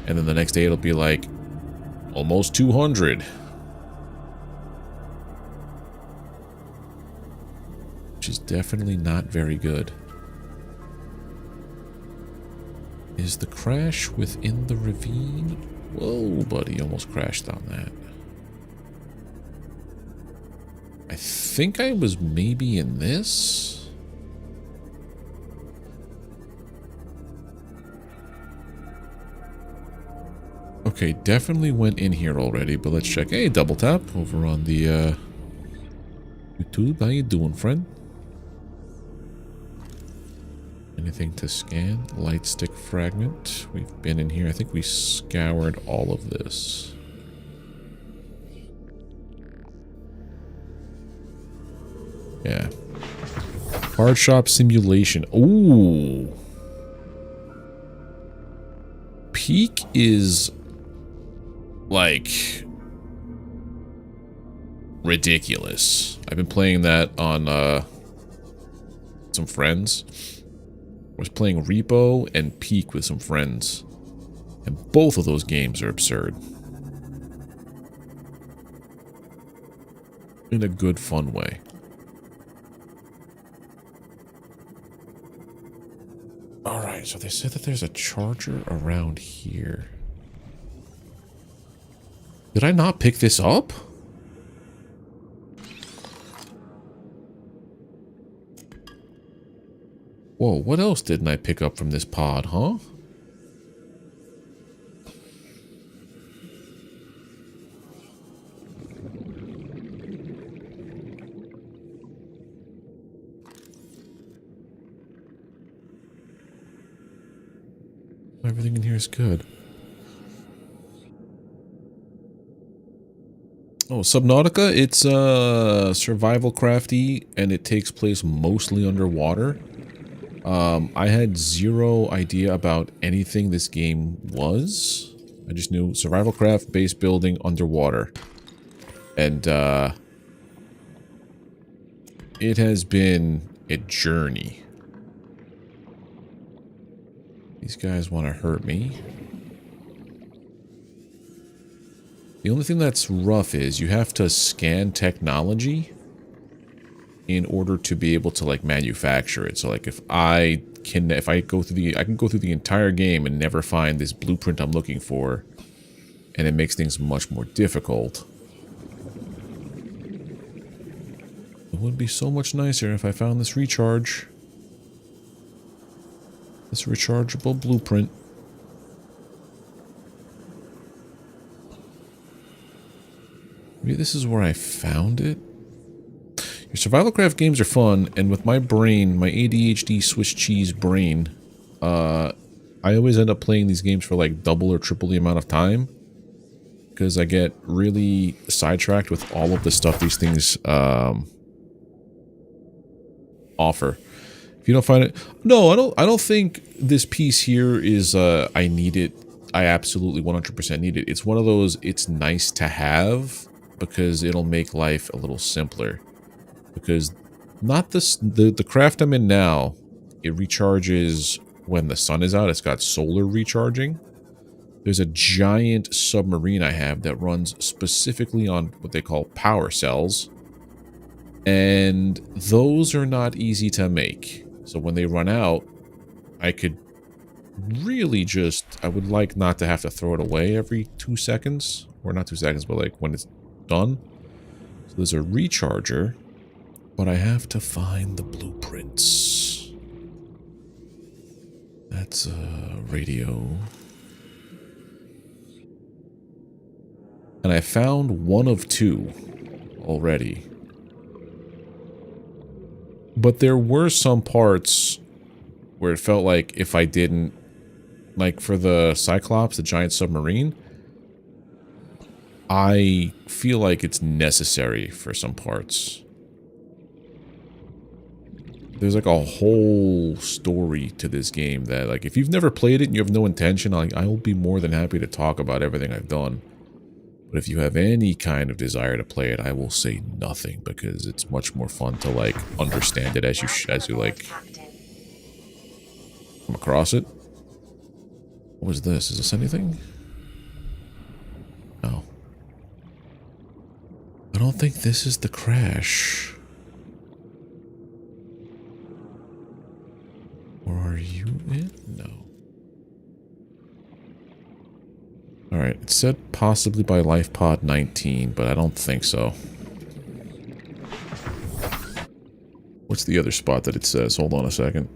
and then the next day it'll be like almost 200. which is definitely not very good. Is the crash within the ravine? Whoa, buddy, almost crashed on that. I think I was maybe in this. Okay, definitely went in here already, but let's check. Hey, double tap over on the YouTube. How you doing, friend? Anything to scan? Light stick fragment. We've been in here. I think we scoured all of this. Yeah. Hard shop simulation. Ooh. Peak is like ridiculous. I've been playing that on some friends. I was playing Repo and Peak with some friends. And both of those games are absurd. In a good, fun way. Alright, so they said that there's a charger around here. Did I not pick this up? Whoa, what else didn't I pick up from this pod, huh? Everything in here is good. Oh, Subnautica, it's survival crafty, and it takes place mostly underwater. I had zero idea about anything this game was. I just knew survival craft, base building, underwater. And it has been a journey. These guys want to hurt me. The only thing that's rough is you have to scan technology in order to be able to like manufacture it. So like if I can go through the entire game and never find this blueprint I'm looking for, and it makes things much more difficult. It would be so much nicer if I found this recharge. This rechargeable blueprint. Maybe this is where I found it. Your survival craft games are fun, and with my brain, my ADHD Swiss cheese brain, I always end up playing these games for like double or triple the amount of time. Because I get really sidetracked with all of the stuff these things offer. If you don't find it... No, I don't think this piece here is I need it. I absolutely 100% need it. It's one of those, it's nice to have, because it'll make life a little simpler. Because not the craft I'm in now, it recharges when the sun is out. It's got solar recharging. There's a giant submarine I have that runs specifically on what they call power cells. And those are not easy to make. So when they run out, I could really just... I would like not to have to throw it away every 2 seconds. Or not 2 seconds, but like when it's done. So there's a recharger. But I have to find the blueprints. That's a radio. And I found one of 2 already. But there were some parts where it felt like if I didn't... Like for the Cyclops, the giant submarine, I feel like it's necessary for some parts. There's like a whole story to this game that, like, if you've never played it and you have no intention, I will be more than happy to talk about everything I've done. But if you have any kind of desire to play it, I will say nothing, because it's much more fun to like understand it as you like come across it. What was this? Is this anything? No. I don't think this is the crash. Or are you it? No. Alright, it said possibly by life pod 19, but I don't think so. What's the other spot that it says? Hold on a second.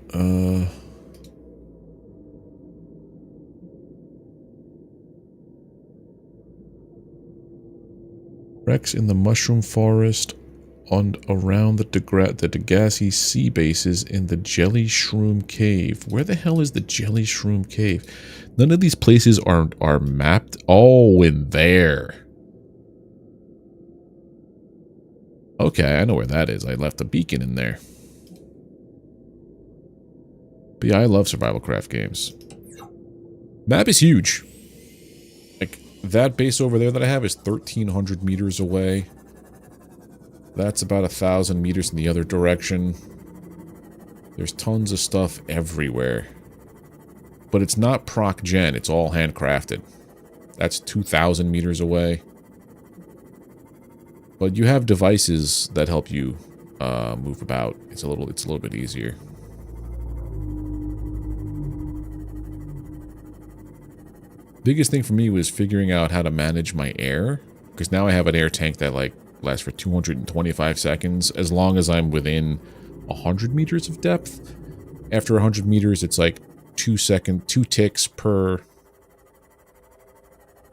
Wrecks in the mushroom forest on around the Degassi sea bases in the Jelly Shroom Cave. Where the hell is the Jelly Shroom Cave? None of these places are mapped. Oh, in there. Okay, I know where that is. I left a beacon in there. But yeah, I love survival craft games. Map is huge. Like, that base over there that I have is 1,300 meters away. That's about 1,000 meters in the other direction. There's tons of stuff everywhere. But it's not proc gen, it's all handcrafted. That's 2,000 meters away. But you have devices that help you move about. It's a little bit easier. Biggest thing for me was figuring out how to manage my air, because now I have an air tank that like lasts for 225 seconds as long as I'm within 100 meters of depth. After 100 meters, it's like 2 ticks per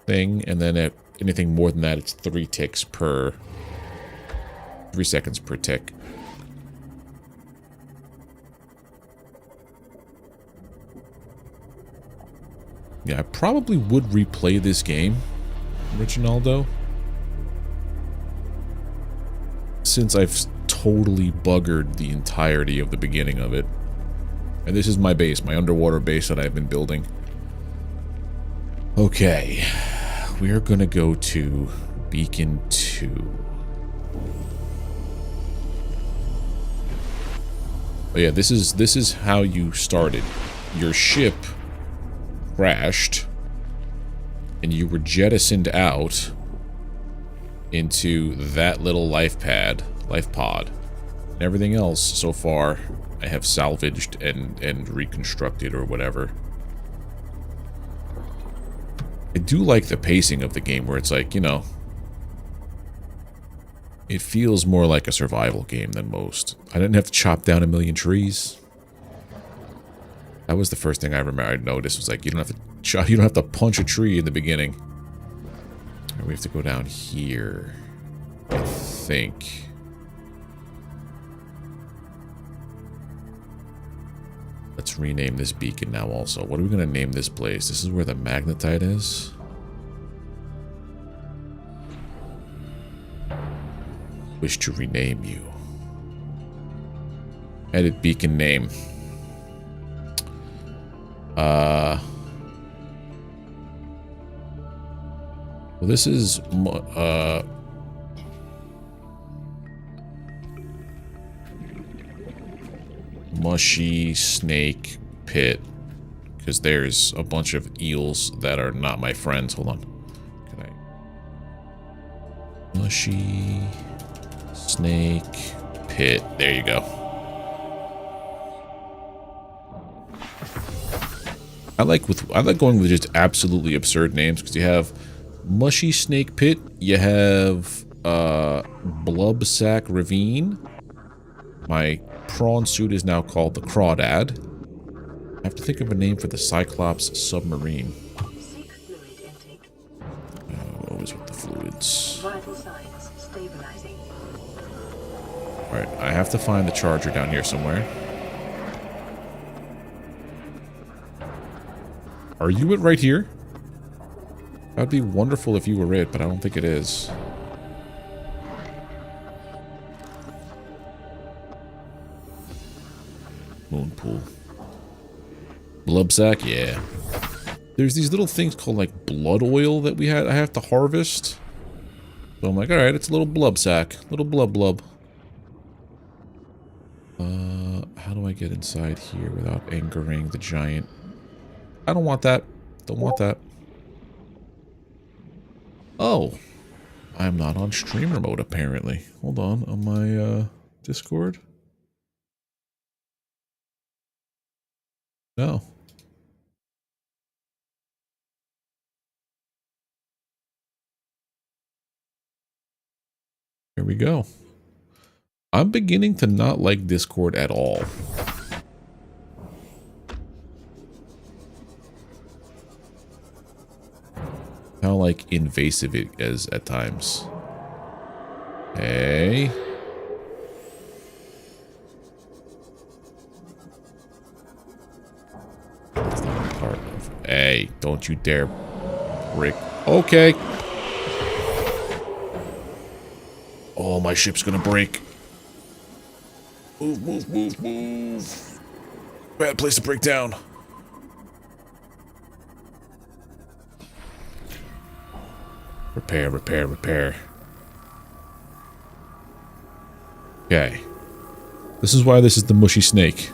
thing, and then at anything more than that, it's 3 ticks per 3 seconds per tick. Yeah, I probably would replay this game, Reginaldo, since I've totally buggered the entirety of the beginning of it. And this is my base, my underwater base that I've been building. Okay, we are gonna go to Beacon 2. Oh yeah, this is how you started. Your ship crashed, and you were jettisoned out into that little life pod. And everything else so far I have salvaged and reconstructed or whatever. I do like the pacing of the game where it's like, you know, it feels more like a survival game than most. I didn't have to chop down 1,000,000 trees. That was the first thing I remember I noticed was like, you don't have to punch a tree in the beginning. We have to go down here, I think. Let's rename this beacon now also. What are we going to name this place? This is where the magnetite is. Wish to rename you. Edit beacon name. Well, this is Mushy Snake Pit, because there's a bunch of eels that are not my friends. Hold on. Can I? Mushy Snake Pit. There you go. I like going with just absolutely absurd names, because you have Mushy Snake Pit, you have Blubsack Ravine. My prawn suit is now called the Crawdad. I have to think of a name for the Cyclops submarine. What was with the fluids? Vital signs stabilizing. Alright, I have to find the charger down here somewhere. Are you it right here? That'd be wonderful if you were it, but I don't think it is. Moon pool. Blubsack, yeah. There's these little things called like blood oil that I have to harvest. So I'm like, alright, it's a little blubsack. Little blub. How do I get inside here without angering the giant? I don't want that. Don't want that. Oh. I'm not on streamer mode, apparently. Hold on my Discord. No. Here we go. I'm beginning to not like Discord at all. How, like, invasive it is at times. Hey. That's not part of... Hey, don't you dare break. Okay. Oh, my ship's gonna break. Move, move, move, move. Bad place to break down. Repair, repair, repair. Okay. This is why this is the mushy snake.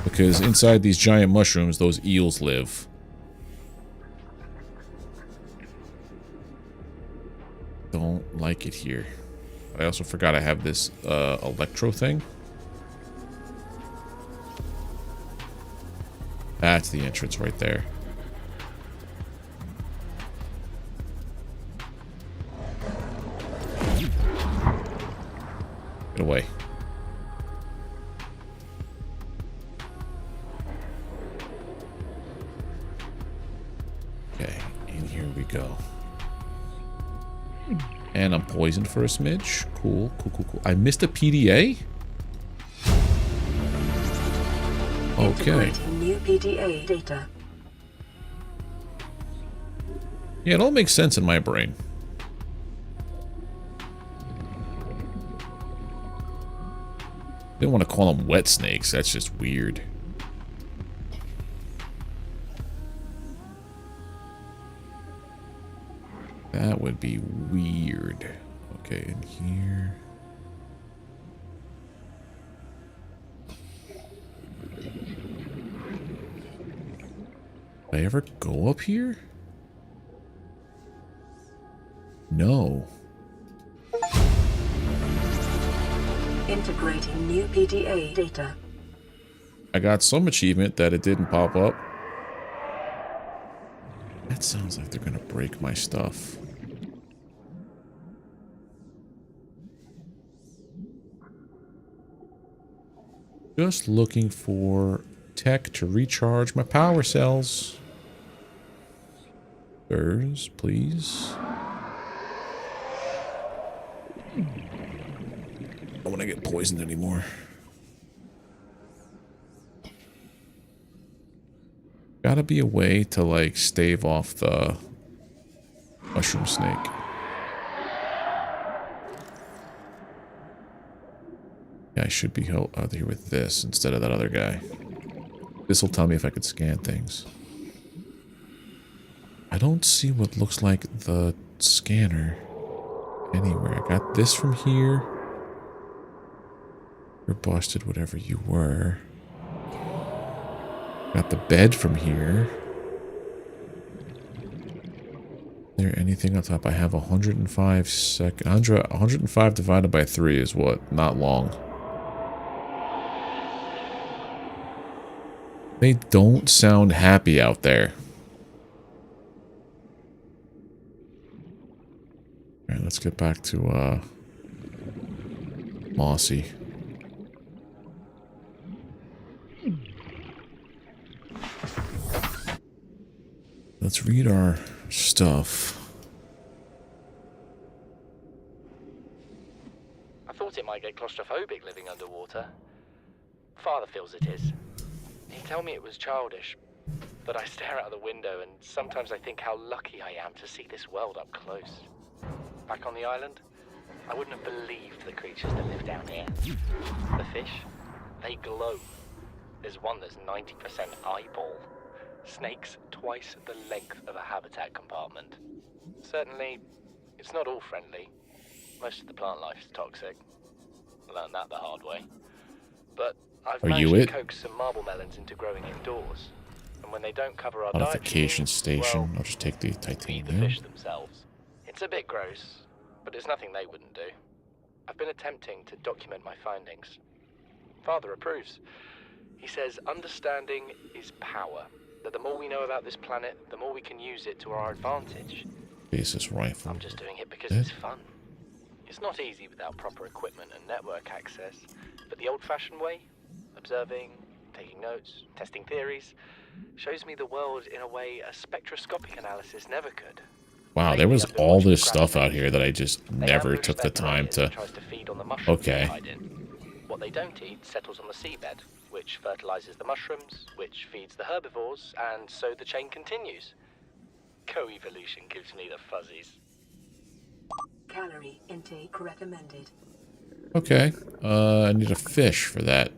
Because inside these giant mushrooms, those eels live. Don't like it here. I also forgot I have this electro thing. That's the entrance right there. Get away. Okay, and here we go. And I'm poisoned for a smidge. Cool, cool, cool, cool. I missed a PDA? Okay. New PDA data. Yeah, it all makes sense in my brain. Didn't want to call them wet snakes. That's just weird. That would be weird. Okay, in here. Did I ever go up here? No. Integrating new PDA data. I got some achievement that it didn't pop up. That sounds like they're gonna break my stuff. Just looking for tech to recharge my power cells. Sirs, please. I don't want to get poisoned anymore. Gotta be a way to, like, stave off the mushroom snake. Yeah, I should be out here with this instead of that other guy. This will tell me if I could scan things. I don't see what looks like the scanner anywhere. I got this from here. You're busted, whatever you were. Got the bed from here. Is there anything on top? I have 105 seconds. 105 divided by 3 is what? Not long. They don't sound happy out there. Alright, let's get back to, Mossy. Let's read our stuff. I thought it might get claustrophobic living underwater. Father feels it is. He'd tell me it was childish, but I stare out the window and sometimes I think how lucky I am to see this world up close. Back on the island, I wouldn't have believed the creatures that live down here. The fish, they glow. There's one that's 90% eyeball. Snakes twice the length of a habitat compartment. Certainly, it's not all friendly. Most of the plant life is toxic. Learned that the hard way. But I've managed to coax some marble melons into growing indoors. And when they don't cover our modification station. well, I'll just take the feed the titanium. fish themselves. It's a bit gross, but it's nothing they wouldn't do. I've been attempting to document my findings. Father approves. He says understanding is power. That the more we know about this planet, the more we can use it to our advantage. Basis rifle. I'm just doing it because it's fun. It's not easy without proper equipment and network access, but the old-fashioned way, observing, taking notes, testing theories, shows me the world in a way a spectroscopic analysis never could. Wow, there was all this stuff out here that I just never took the time to... Okay. What they don't eat settles on the seabed, which fertilizes the mushrooms, which feeds the herbivores, and so the chain continues. Co-evolution gives me the fuzzies. Calorie intake recommended. Okay. I need a fish for that.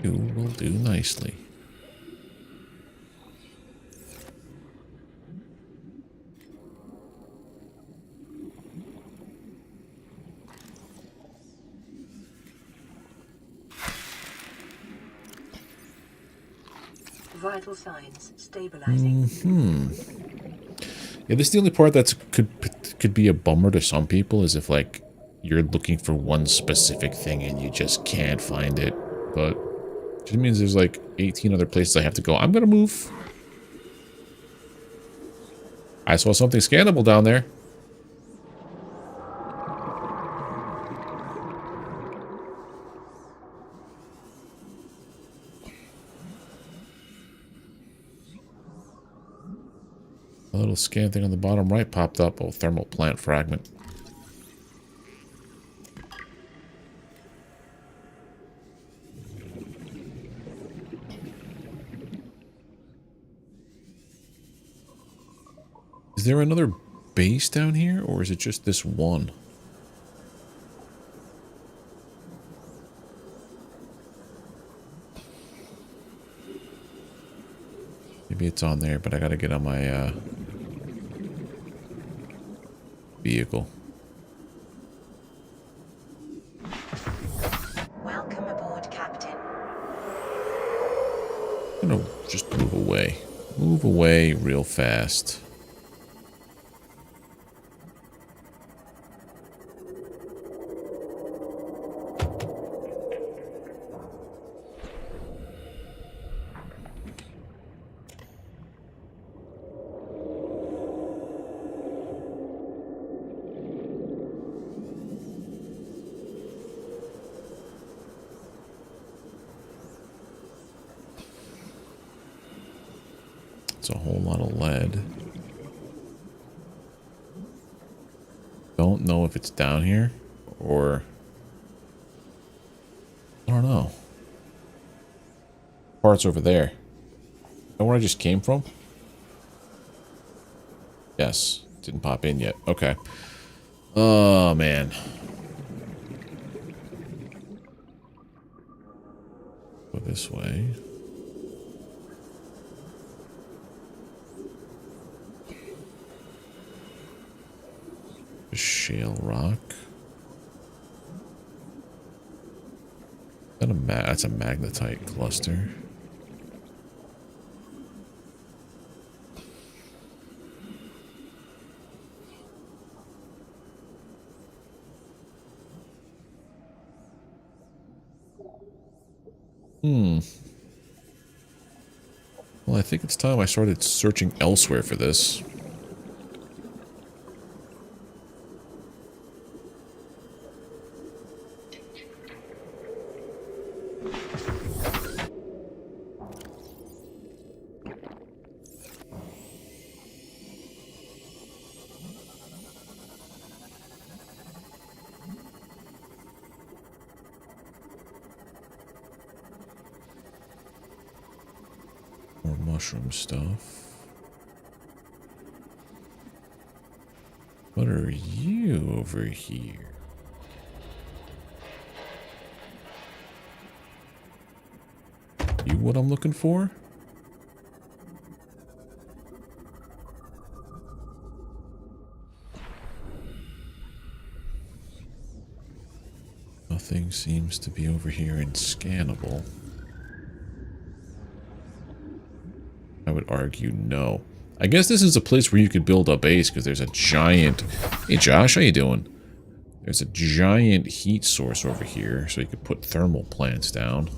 You will do nicely. Vital signs stabilizing. Yeah, this is the only part that could be a bummer to some people, is if, like, you're looking for one specific thing and you just can't find it. But it just means there's, like, 18 other places I have to go. I'm gonna move. I saw something scannable down there. A little scan thing on the bottom right popped up. Oh, thermal plant fragment. Is there another base down here, or is it just this one? Maybe it's on there, but I gotta get on my vehicle. Welcome aboard, Captain. I'm gonna just move away. Move away real fast. It's a whole lot of lead. Don't know if it's down here or... I don't know. Parts over there. Is that where I just came from? Yes. Didn't pop in yet. Okay. Oh, man. Go this way. Shale rock. Is that that's a magnetite cluster. Well, I think it's time I started searching elsewhere for this. More mushroom stuff. What are you over here? You what I'm looking for? Nothing seems to be over here and scannable. I would argue no. I guess this is a place where you could build a base because there's a giant... Hey Josh, how you doing? There's a giant heat source over here, so you could put thermal plants down.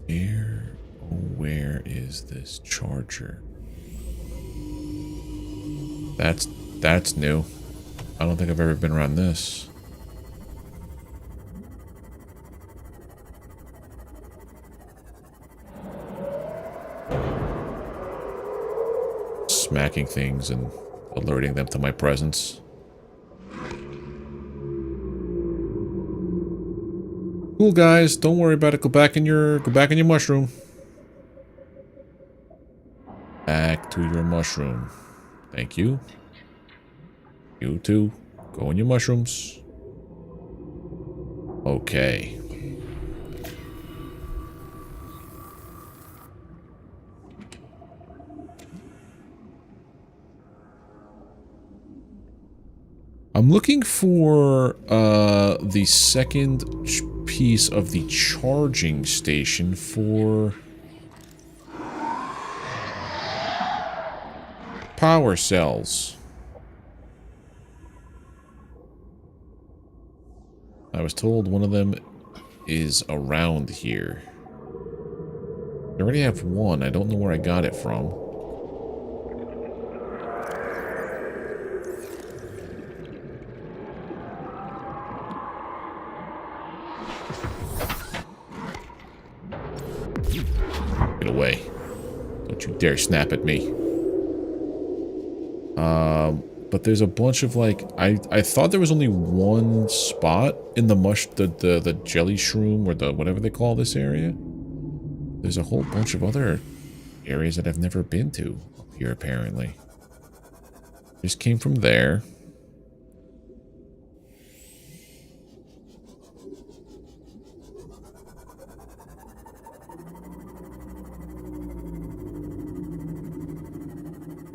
Where is this charger? That's new. I don't think I've ever been around this. Smacking things and alerting them to my presence. Cool, guys. Don't worry about it. Go back in your mushroom. Back to your mushroom. Thank you. You too. Go in your mushrooms. Okay. I'm looking for the second piece of the charging station for power cells. I was told one of them is around here. I already have one. I don't know where I got it from. Get away. Don't you dare snap at me. But there's a bunch of like I thought there was only one spot in the the jelly shroom or the whatever they call this area. There's a whole bunch of other areas that I've never been to up here apparently. Just came from there.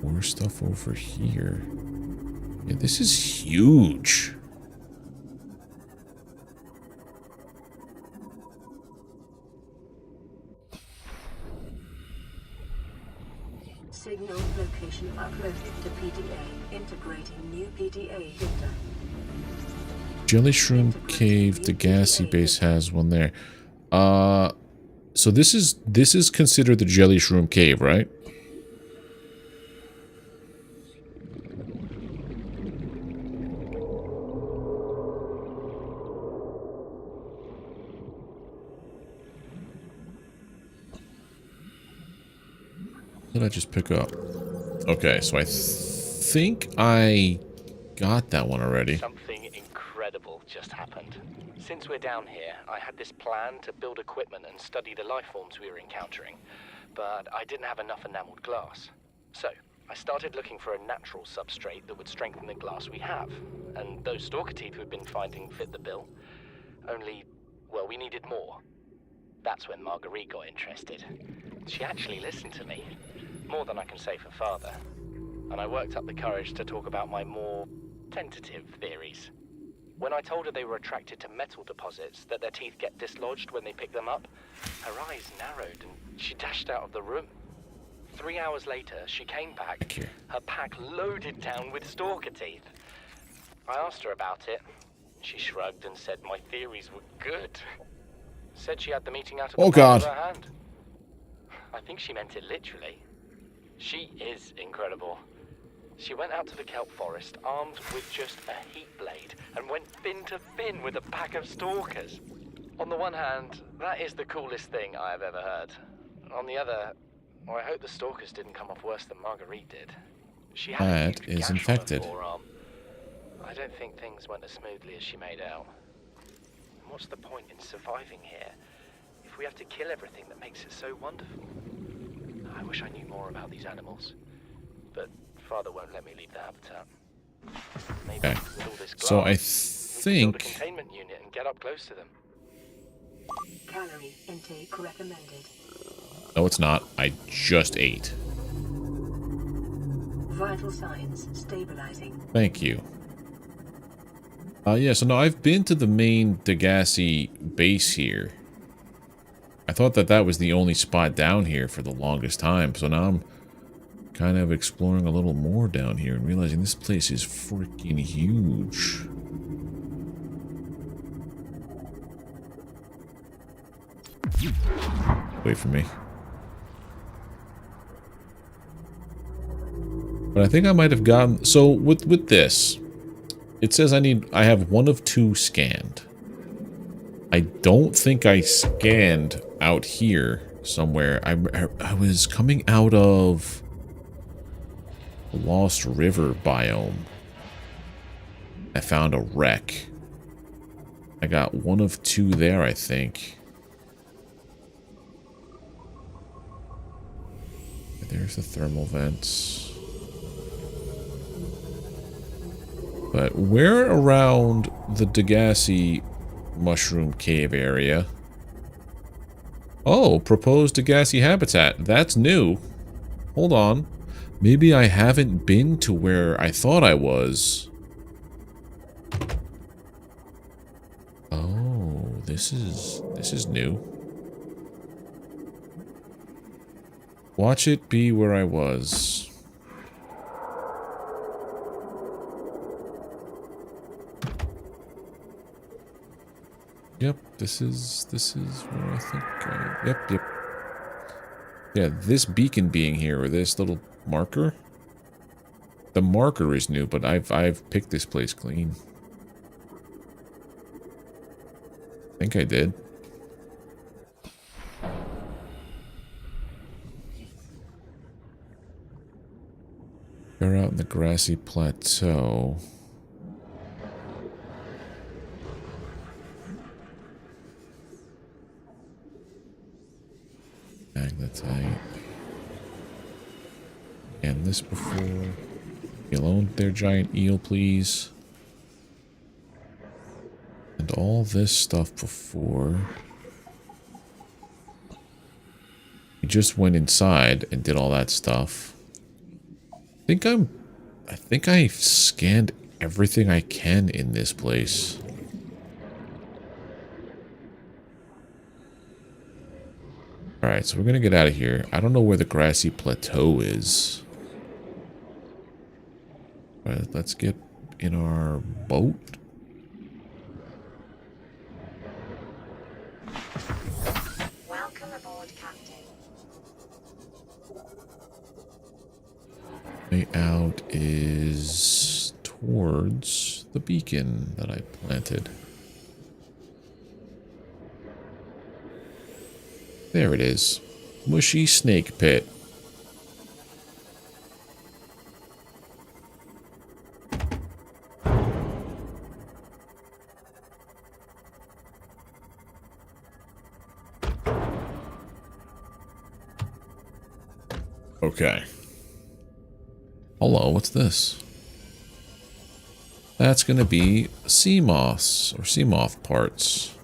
More stuff over here. Yeah, this is huge. Signal location uploaded to PDA. Integrating new PDA data. Jelly Shroom Cave, the gassy base has one there. So this is considered the Jelly Shroom Cave, right? What did I just pick up? Okay, so I think I got that one already. Something incredible just happened. Since we're down here, I had this plan to build equipment and study the life forms we were encountering, but I didn't have enough enameled glass. So, I started looking for a natural substrate that would strengthen the glass we have, and those stalker teeth we've been finding fit the bill. Only, well, we needed more. That's when Marguerite got interested. She actually listened to me, more than I can say for father, and I worked up the courage to talk about my more tentative theories. When I told her they were attracted to metal deposits, that their teeth get dislodged when they pick them up, her eyes narrowed and she dashed out of the room. 3 hours later, she came back, her pack loaded down with stalker teeth. I asked her about it. She shrugged and said my theories were good. Said she had the meeting out of the palm of her hand. I think she meant it literally. She is incredible. She went out to the kelp forest armed with just a heat blade and went fin to fin with a pack of stalkers. On the one hand, that is the coolest thing I have ever heard. On the other, well, I hope the stalkers didn't come off worse than Marguerite did. She had That is infected. I don't think things went as smoothly as she made out. And what's the point in surviving here if we have to kill everything that makes it so wonderful? I wish I knew more about these animals, but Father won't let me leave the habitat. Maybe Okay. with all this glass, So I we can build a think containment unit and get up close to them. Calorie intake recommended. no, it's not. I just ate. Vital signs stabilizing. Thank you. Yeah, so no, I've been to the main Degassi base here. I thought that that was the only spot down here for the longest time, so now I'm kind of exploring a little more down here and realizing this place is freaking huge. Wait for me. But I think I might have gotten... So, with this, it says I have 1 of 2 scanned. I don't think I scanned out here somewhere. I was coming out of the Lost River biome. I found a wreck. I got 1 of 2 there, I think. There's the thermal vents. But where around the Degassi mushroom cave area? Oh, proposed Degassi habitat. That's new. Hold on. Maybe I haven't been to where I thought I was. Oh, this is new. Watch it be where I was. Yep, this is where I think yep. Yeah, this beacon being here, or this little marker. The marker is new, but I've picked this place clean. I think I did. They're out in the grassy plateau. Magnetite. And this before. You alone there, giant eel, please. And all this stuff before. You just went inside and did all that stuff. I think I've scanned everything I can in this place. Alright, so we're gonna get out of here. I don't know where the grassy plateau is. Alright, let's get in our boat. Welcome aboard, Captain. Way out is towards the beacon that I planted. There it is. Mushy snake pit. Okay. Hello, what's this? That's gonna be sea moss or sea moth parts.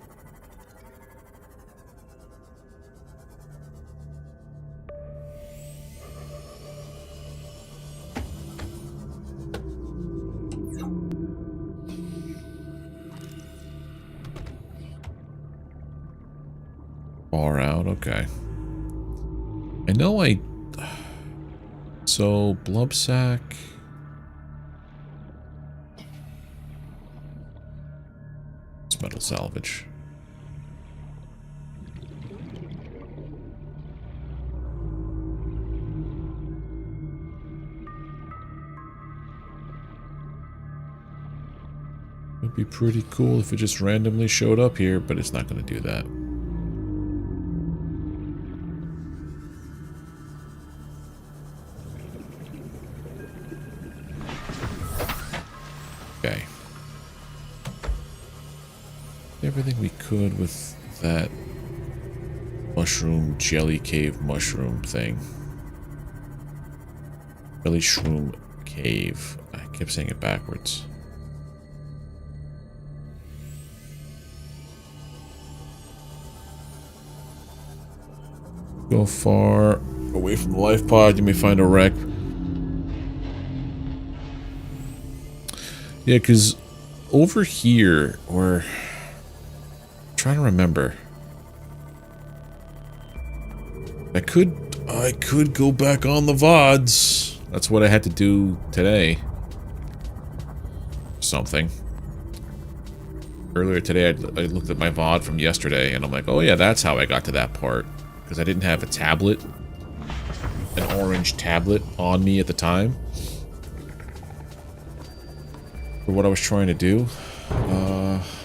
Far out, okay. I know so, blub sack. It's metal salvage. Would be pretty cool if it just randomly showed up here, but it's not going to do that. Okay. Everything we could with that mushroom, jelly cave mushroom thing. Jelly shroom cave. I kept saying it backwards. Go far away from the life pod, you may find a wreck. Yeah, because over here, or I'm trying to remember. I could go back on the VODs. That's what I had to do today. Something. Earlier today, I looked at my VOD from yesterday, and I'm like, oh yeah, that's how I got to that part. because I didn't have a tablet, an orange tablet on me at the time for what I was trying to do.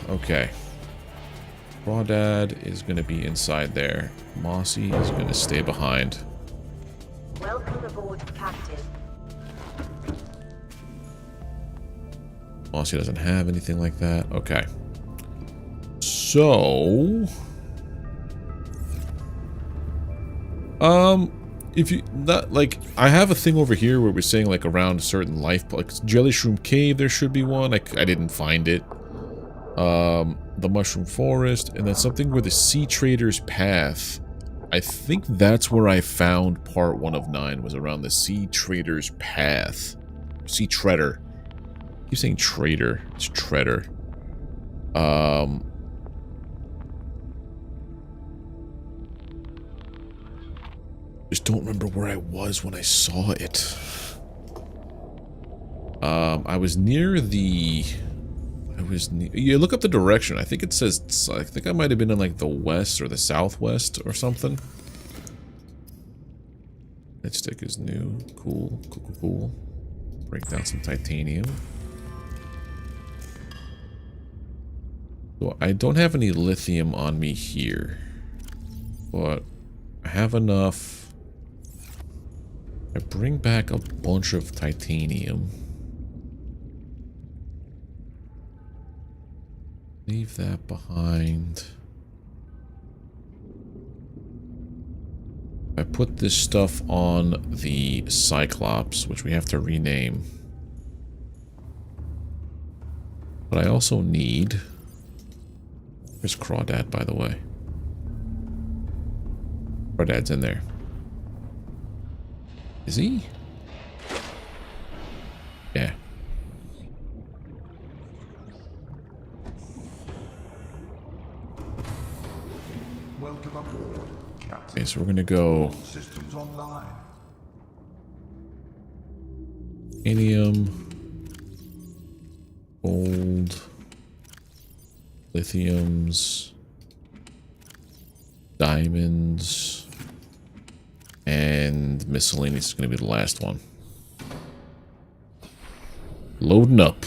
Okay. Crawdad is going to be inside there. Mossy is going to stay behind. Welcome aboard, Captain. Mossy doesn't have anything like that. Okay. So... if you... Not, like, I have a thing over here where we're saying, like, around a certain life... Like, Jelly Shroom Cave, there should be one. I didn't find it. The Mushroom Forest, and then something where the Sea Trader's Path. I think that's where I found part 1 of 9, was around the Sea Trader's Path. Sea Treader. I keep saying Trader. It's Treader. Just don't remember where I was when I saw it. I was near the... You look up the direction. I think it says... I think I might have been in, like, the west or the southwest or something. That stick is new. Cool. Cool, cool, cool. Break down some titanium. So I don't have any lithium on me here. But I have enough. I bring back a bunch of titanium. Leave that behind. I put this stuff on the Cyclops, which we have to rename. But I also need... Where's Crawdad, by the way? Crawdad's in there. Is he? Yeah. Welcome aboard, Captain. Okay, so we're gonna go Systems online. Anium, gold, lithiums, diamonds, and miscellaneous is going to be the last one. Loading up.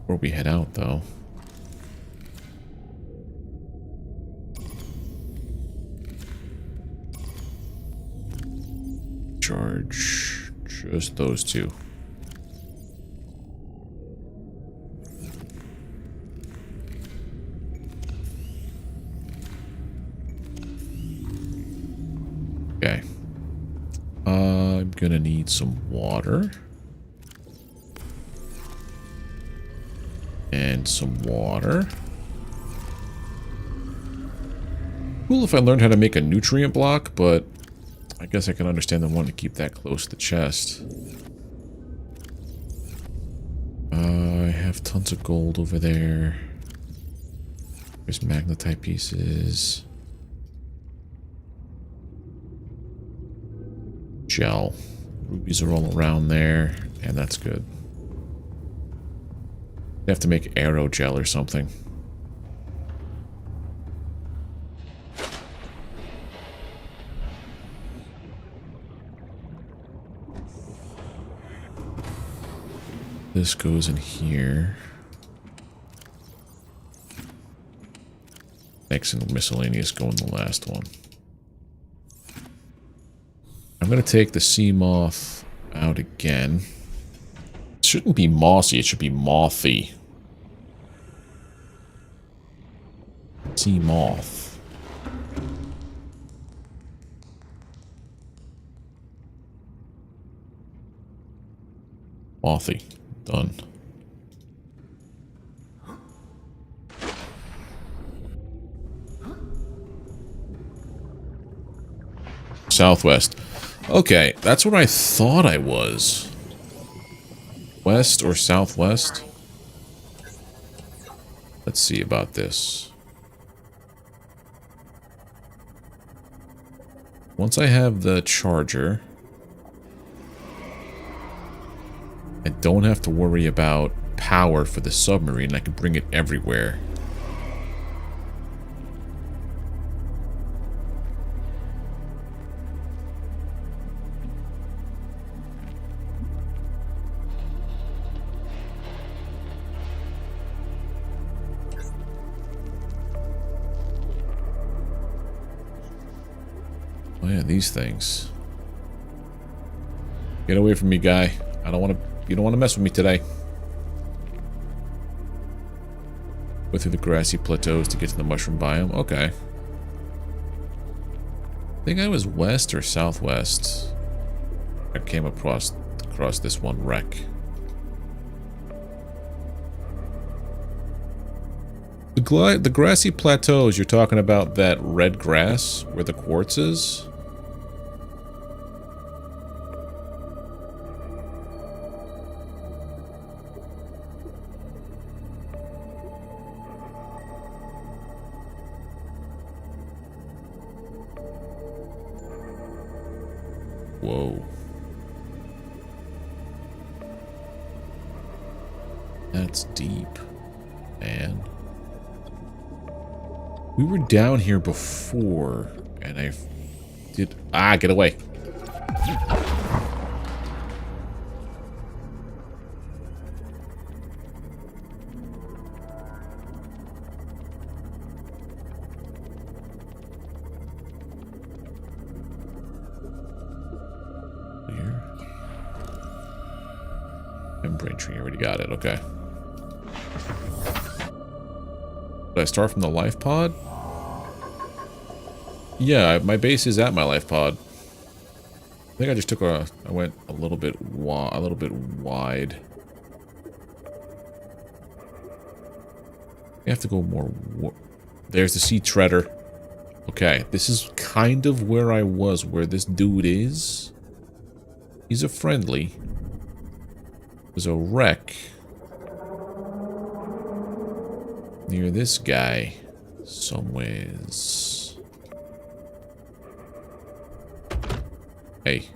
Before we head out, though. Charge just those two. Okay. I'm gonna need some water. And some water. Cool if I learned how to make a nutrient block, but I guess I can understand them wanting to keep that close to the chest. I have tons of gold over there. There's magnetite pieces. Gel. Rubies are all around there, and that's good. You have to make arrow gel or something. This goes in here. Next and miscellaneous go in the last one. I'm going to take the sea moth out again. It shouldn't be mossy, it should be mothy. Sea moth. Mothy. Done. Southwest. Okay, that's where I thought I was. West or southwest? Let's see about this. Once I have the charger... I don't have to worry about power for the submarine. I can bring it everywhere. Oh yeah, these things. Get away from me, guy. I don't want to. You don't want to mess with me today. Go through the grassy plateaus to get to the mushroom biome. Okay. I think I was west or southwest. I came across this one wreck. The grassy plateaus, you're talking about that red grass where the quartz is? Whoa. That's deep, man. We were down here before, and I did... Ah, get away. Here. Membrane tree, already got it, okay. Did I start from the life pod? Yeah, my base is at my life pod. I think I just took a... I went a little bit wide. You have to go more... There's the sea treader. Okay, this is kind of where I was, where this dude is. He's a friendly. There's a wreck near this guy somewheres. Hey.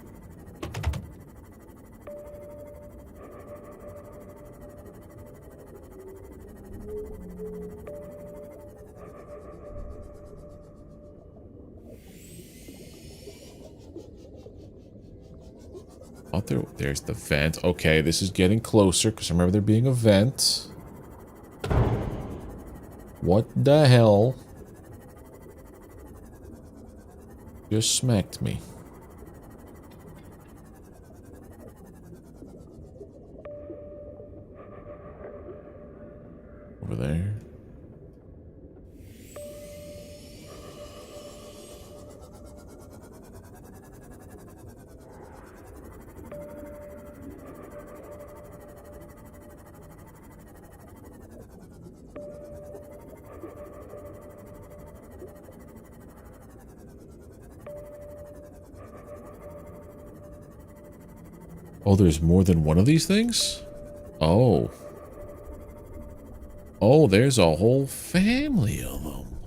Oh, there's the vent. Okay, this is getting closer because I remember there being a vent. What the hell? Just smacked me. Over there. Oh, there's more than one of these things? Oh. Oh, there's a whole family of them.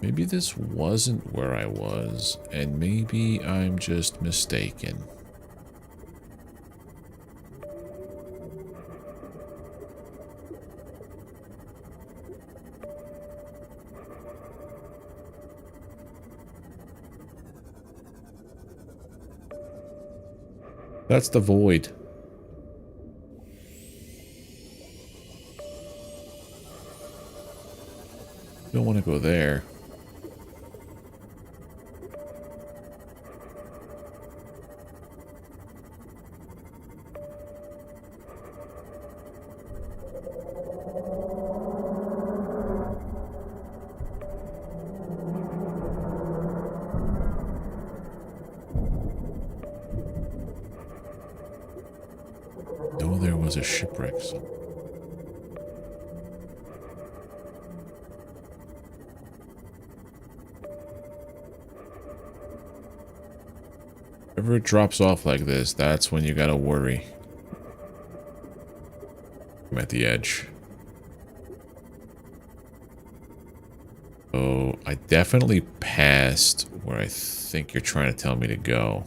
Maybe this wasn't where I was, and maybe I'm just mistaken. That's the void. Don't want to go there. No, there was a shipwreck. If it drops off like this, that's when you gotta worry. I'm at the edge. So I definitely passed where I think you're trying to tell me to go.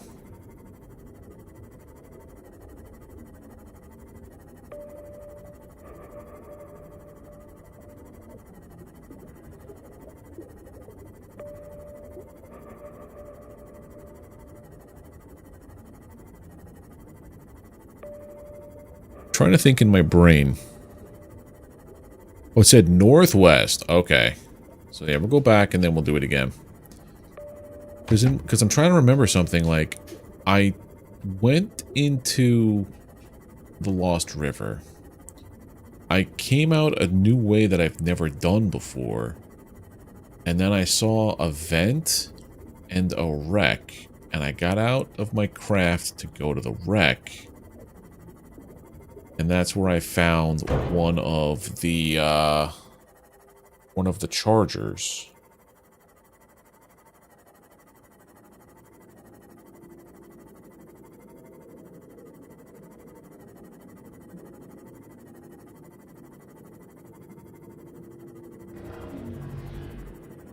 Trying to think in my brain. Oh, it said northwest. Okay. So yeah, we'll go back and then we'll do it again. Because I'm trying to remember something, like, I went into the Lost River. I came out a new way that I've never done before. And then I saw a vent and a wreck. And I got out of my craft to go to the wreck. And that's where I found one of the chargers.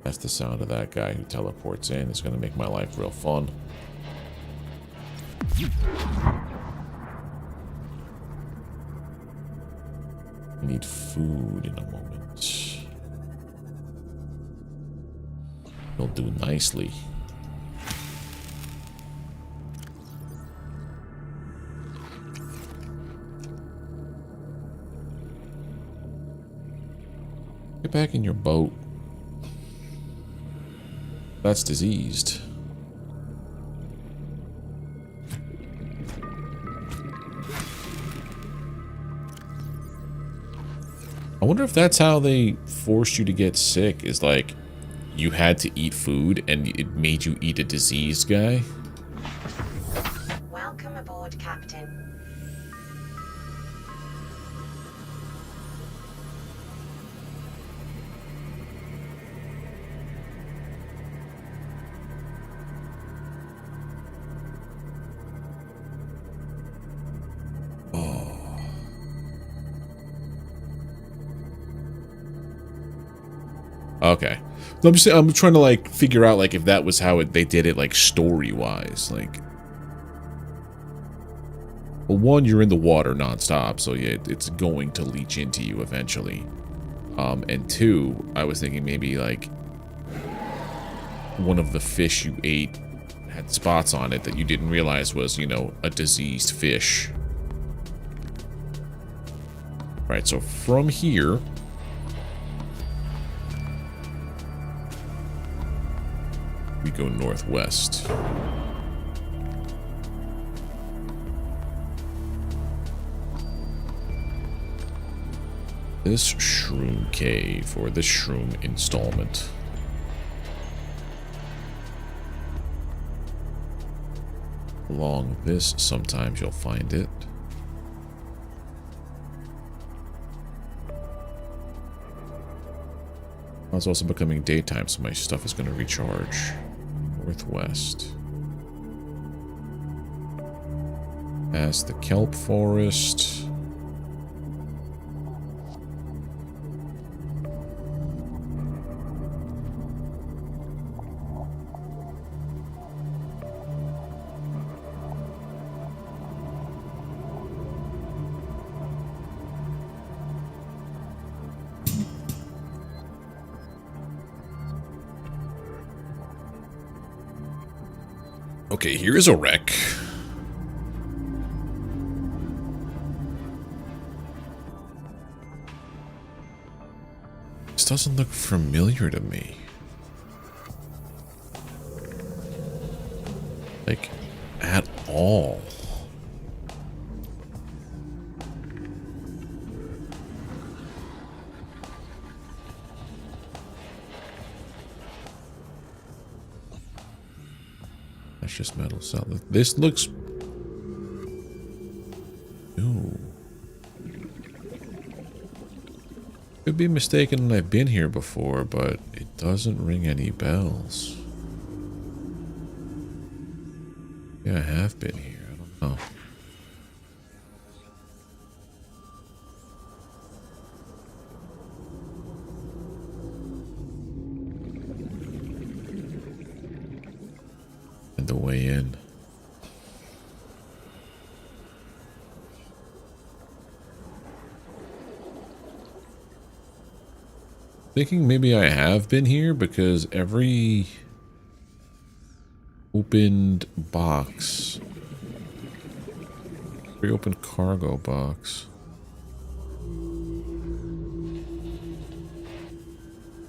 That's the sound of that guy who teleports in. It's going to make my life real fun. I need food in a moment. He'll do nicely. Get back in your boat. That's diseased. I wonder if that's how they forced you to get sick, is like you had to eat food and it made you eat a diseased guy. Welcome aboard, Captain. Okay. I'm trying to like figure out like if that was how they did it like story-wise, like. Well, one, you're in the water nonstop, so yeah, it's going to leach into you eventually. And two, I was thinking maybe like one of the fish you ate had spots on it that you didn't realize was, you know, a diseased fish. Right, so from here, we go northwest. This shroom cave, or this shroom installment. Along this, sometimes you'll find it. It's also becoming daytime, so my stuff is going to recharge. Northwest. Past the kelp forest. Okay, here is a wreck. This doesn't look familiar to me. Like, at all. That's just metal cell. This looks... Ooh. Could be mistaken and I've been here before, but it doesn't ring any bells. Yeah, I have been here. I don't know. way in. Thinking maybe I have been here because every opened box, every open cargo box,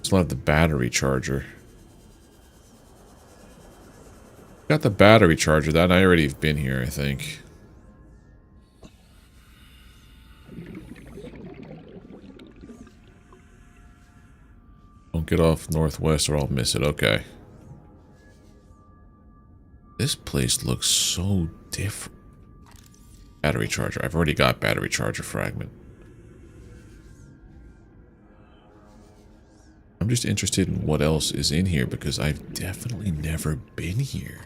still have the battery charger. Got the battery charger. That I already have been here, I think. Don't get off northwest or I'll miss it. Okay. This place looks so different. Battery charger. I've already got battery charger fragment. I'm just interested in what else is in here because I've definitely never been here.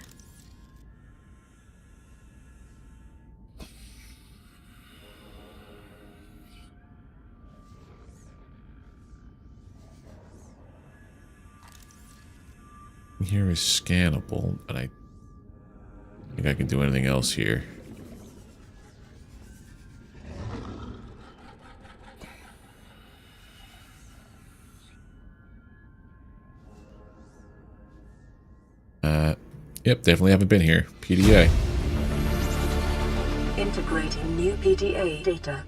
Here is scannable, but I think I can do anything else here. Yep, definitely haven't been here. PDA. Integrating new PDA data.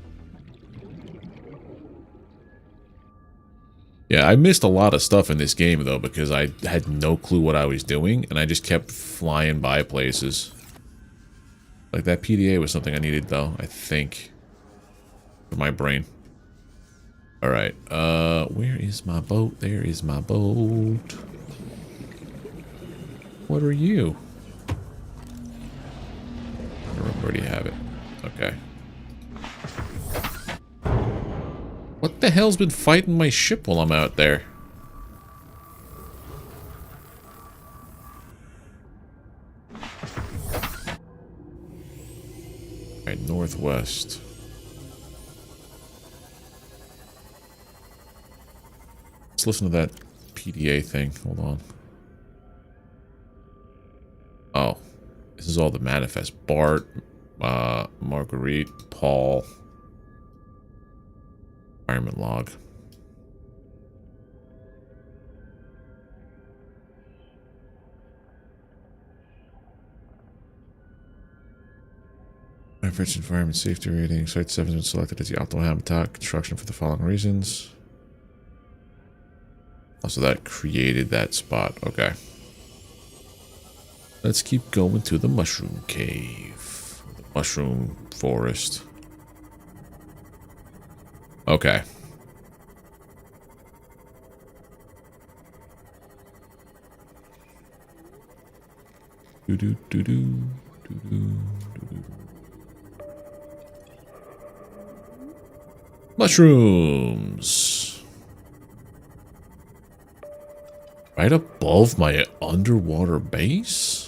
Yeah, I missed a lot of stuff in this game, though, because I had no clue what I was doing, and I just kept flying by places. Like, that PDA was something I needed, though, I think. For my brain. Alright, where is my boat? There is my boat. What are you? Where do you have it? Okay. What the hell's been fighting my ship while I'm out there? Alright, northwest. Let's listen to that PDA thing. Hold on. Oh. This is all the manifest. Bart, Marguerite, Paul. Environment log. Average environment safety rating. Site 7 has been selected as the optimal habitat construction for the following reasons. Also, that created that spot. Okay. Let's keep going to the mushroom cave. The mushroom forest. Okay. Do do do do do do do. Mushrooms. Right above my underwater base?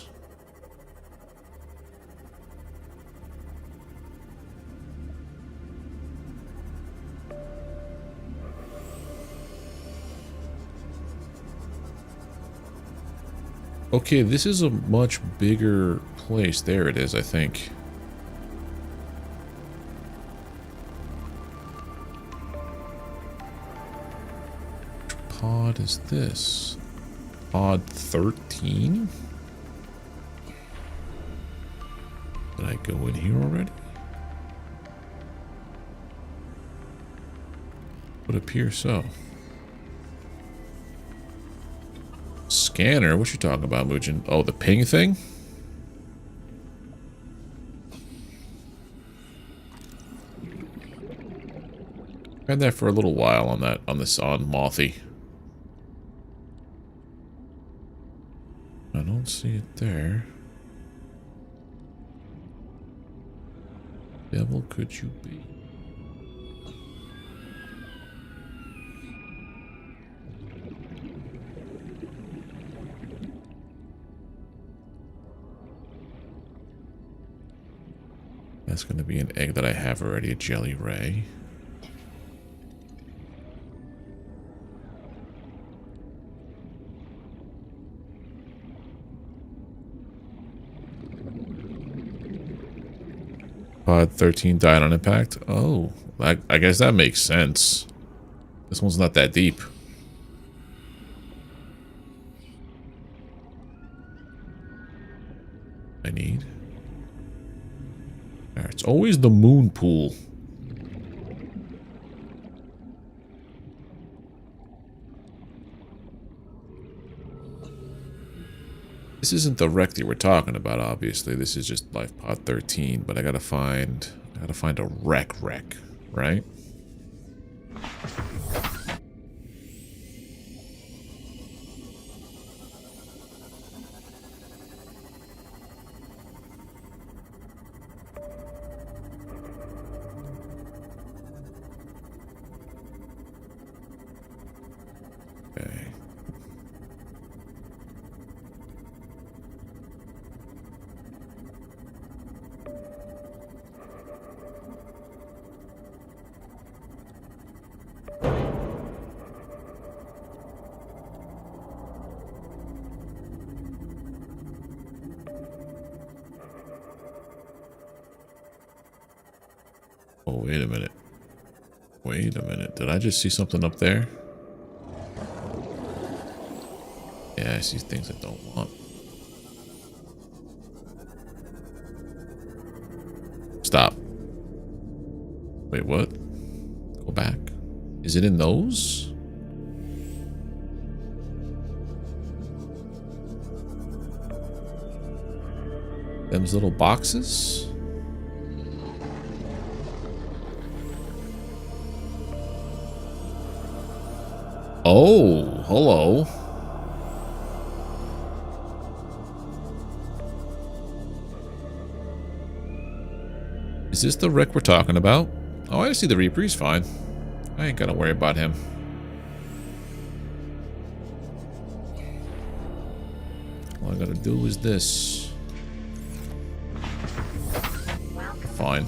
Okay, this is a much bigger place. There it is, I think. Which pod is this? Pod 13? Did I go in here already? Would appear so. Scanner? What you talking about, Mugen? Oh, the ping thing? Had that for a little while on that on Mothy. I don't see it there. Devil could you be? That's going to be an egg that I have already, a jelly ray. Pod 13 died on impact. Oh, I guess that makes sense. This one's not that deep. I need. Alright, it's always the moon pool. This isn't the wreck that we're talking about, obviously. This is just life pod 13, but I gotta find a wreck, right? Okay. Oh, wait a minute. Wait a minute. Did I just see something up there? Yeah, I see things I don't want. Stop. Wait, what? Go back. Is it in those? Them's little boxes? Oh, hello. Is this the wreck we're talking about? Oh, I see the Reaper. He's fine. I ain't gonna worry about him. All I gotta do is this. Fine.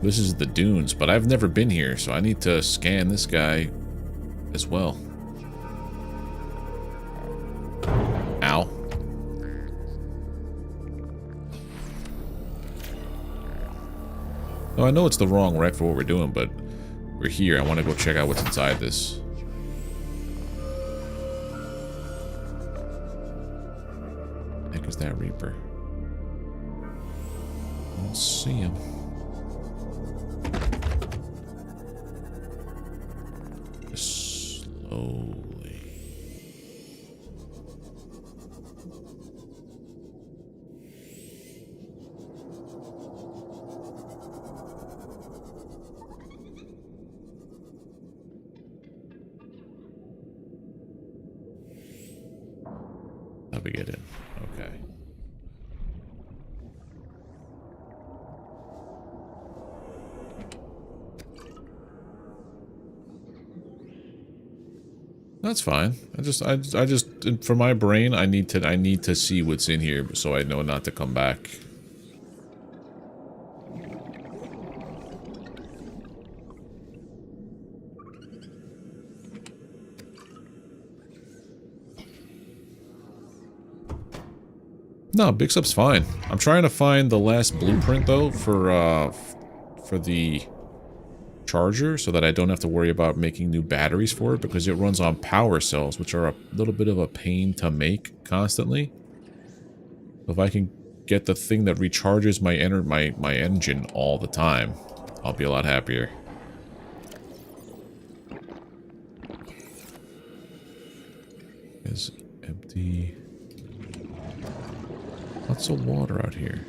This is the dunes, but I've never been here, so I need to scan this guy as well. Ow. No, I know it's the wrong wreck for what we're doing, but we're here. I want to go check out what's inside this. The heck is that Reaper? I don't see him. Slowly. How'd we get in? Okay. That's fine. I just for my brain, I need to see what's in here so I know not to come back. No, Big Sup's fine. I'm trying to find the last blueprint though for the charger so that I don't have to worry about making new batteries for it because it runs on power cells, which are a little bit of a pain to make constantly. If I can get the thing that recharges my engine all the time, I'll be a lot happier. Is empty. Lots of water out here.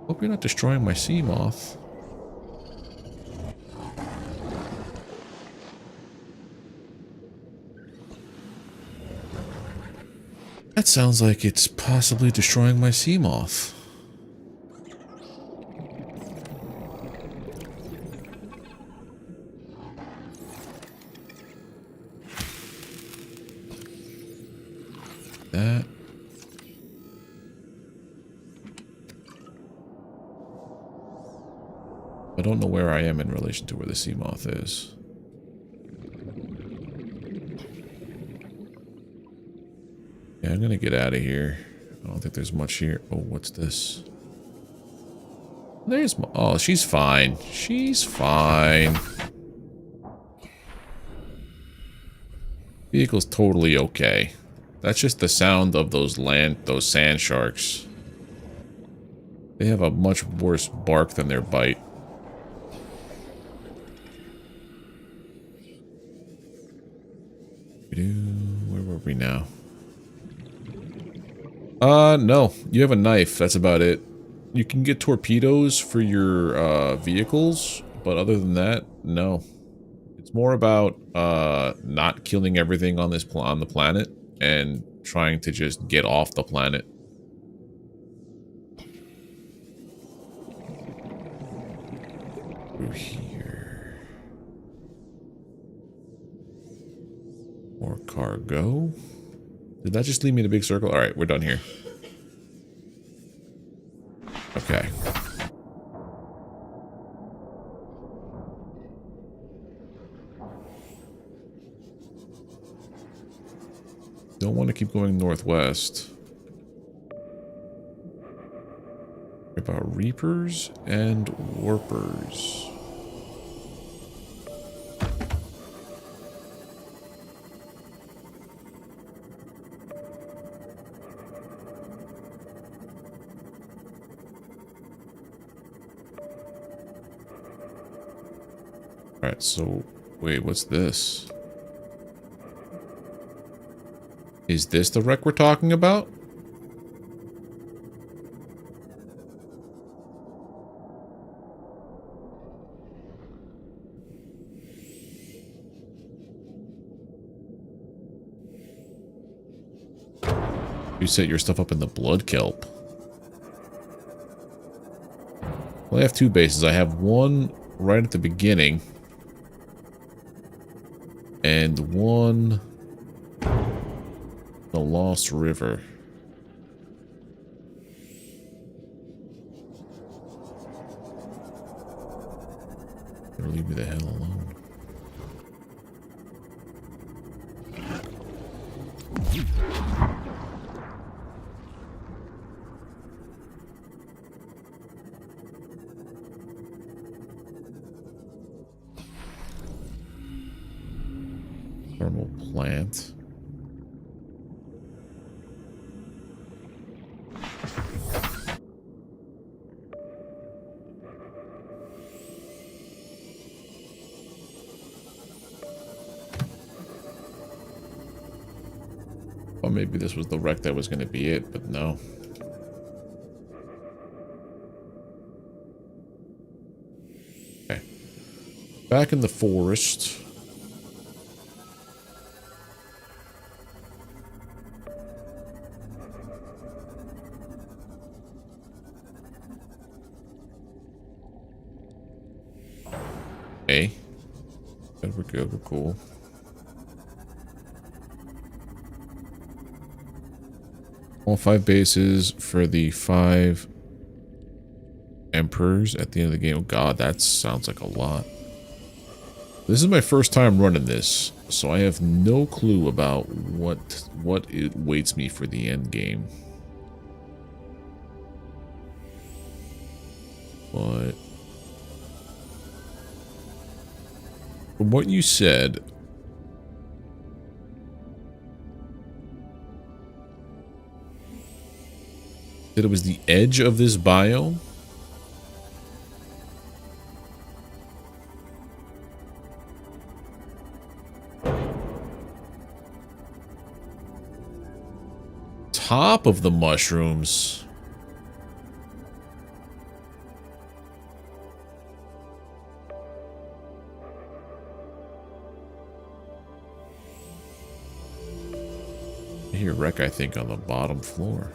Hope you're not destroying my sea moth. That sounds like it's possibly destroying my sea moth. That. I don't know where I am in relation to where the sea moth is. Yeah, I'm gonna get out of here. I don't think there's much here. Oh, what's this? There's... Oh, she's fine. She's fine. Vehicle's totally okay. That's just the sound of those sand sharks. They have a much worse bark than their bite. Where were we now? No. You have a knife. That's about it. You can get torpedoes for your vehicles, but other than that, no. It's more about not killing everything on the planet and trying to just get off the planet. Through here. More cargo. Did that just lead me in a big circle? Alright, we're done here. Okay. Don't want to keep going northwest. About reapers and warpers. Alright, so wait, what's this? Is this the wreck we're talking about? You set your stuff up in the blood kelp. Well, I have two bases. I have one right at the beginning. And one... the Lost River. Better leave me the hell alone. Thermal plant. Or maybe this was the wreck that was going to be it, but no. Okay. Back in the forest. Okay. Good, we're good, we're cool. All 5 bases for the 5 emperors at the end of the game. Oh god, that sounds like a lot. This is my first time running this, so I have no clue about what it waits me for the end game. But from what you said, that it was the edge of this biome. Top of the mushrooms. I hear wreck, I think, on the bottom floor.